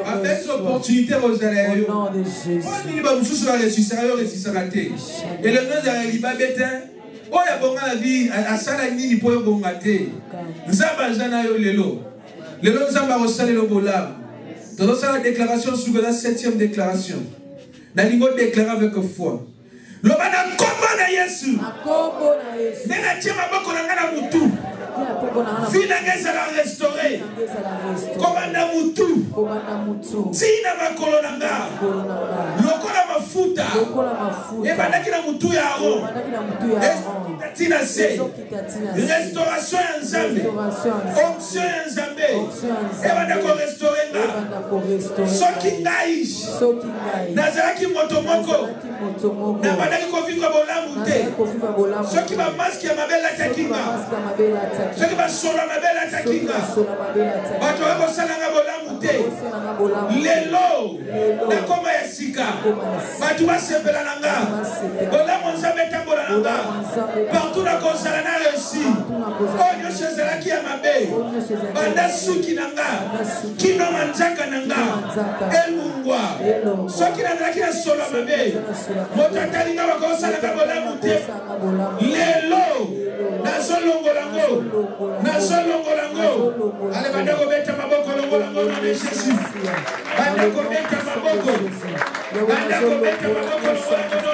bapesi opportunité kozala yo nini bamosusu baresusaka yo resusaka te elongo ezala libabe te oyo abonga na vie asala nini mpo yo bonga te nzambe aza na yo lelo nzambe akosalela bolamu tozosala déclaration suka na 7e déclaration nalingo déclarer avec foi loba na nkombo na Yesu ndenge atie maboko na nga na mutu vi na nga ezala restauré komanda mutu ntina makolo na nga lokola mafuta ebandaki na mutu ya Aron ntina se restauration ya Nzambe onction ya Nzambe ebanda korestaure nga soki ngai nazalaki moto moko nabandaki kovivre bolamu te soki bamaske ya mabe elataki nga soki basolo ya mabe elataki nga bato bakosalanga bolamu te lelo nakoma ya sika bato basepela na nga bolamu Nzambe etambola na nga partout nakozala na resi oyo nyonso ezalaki ya mabe banda suki na nga kino manzaka na nga elungwa soki nazalaki na solo ya mabe moto atali nga bakosalaka bolamu te lelo nazolongola ngo ale banda kobeta maboko longola ngo na Yesu banda kobeta maboko longola ngo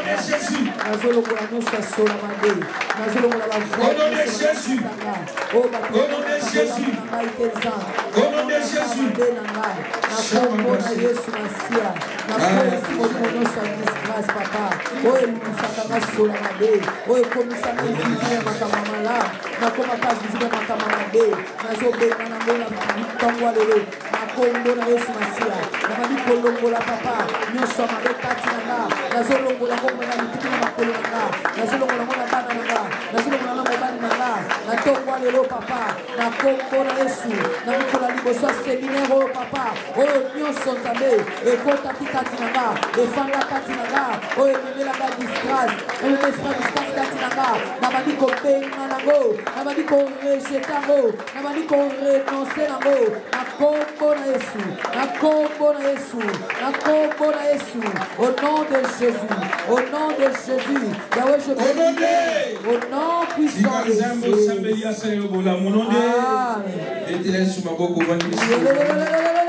na Yesu nazolongola nyonso solo mabe nazolongola bavoi au nom de Jésus au nom de Jésus au nom de Jésus na Yesu nasia na polisi moto nyonso disgrâce papa oyo musaka solo mabe oyo komisa na vivre makama mala na koma ka vivre makama mabe nazobena na mbola tangwa lelo na kombo na Yesu nasia na mali kolongola papa nyonso mabe kati na nga nazolongola kombo na mituki na makolo na nga nazolongola mona bana na nga nazolongola na mobali na nga na tongwa lelo papa na kombo na Yesu na mikola liboso séminaire oyo papa oyo nyonso Nzambe ekotaki kati na nga efanga kati na nga oyo ememelaka disgrâce oyo esprit disgrâce kati na nga nabandi kobenga nango nabandi korejeta yango nabandi korenonce nango na kombo na Yesu na kombo na Yesu na kombo na Yesu au nom de Jésus Yahweh je bénis au nom puissant de Jésus. Amen.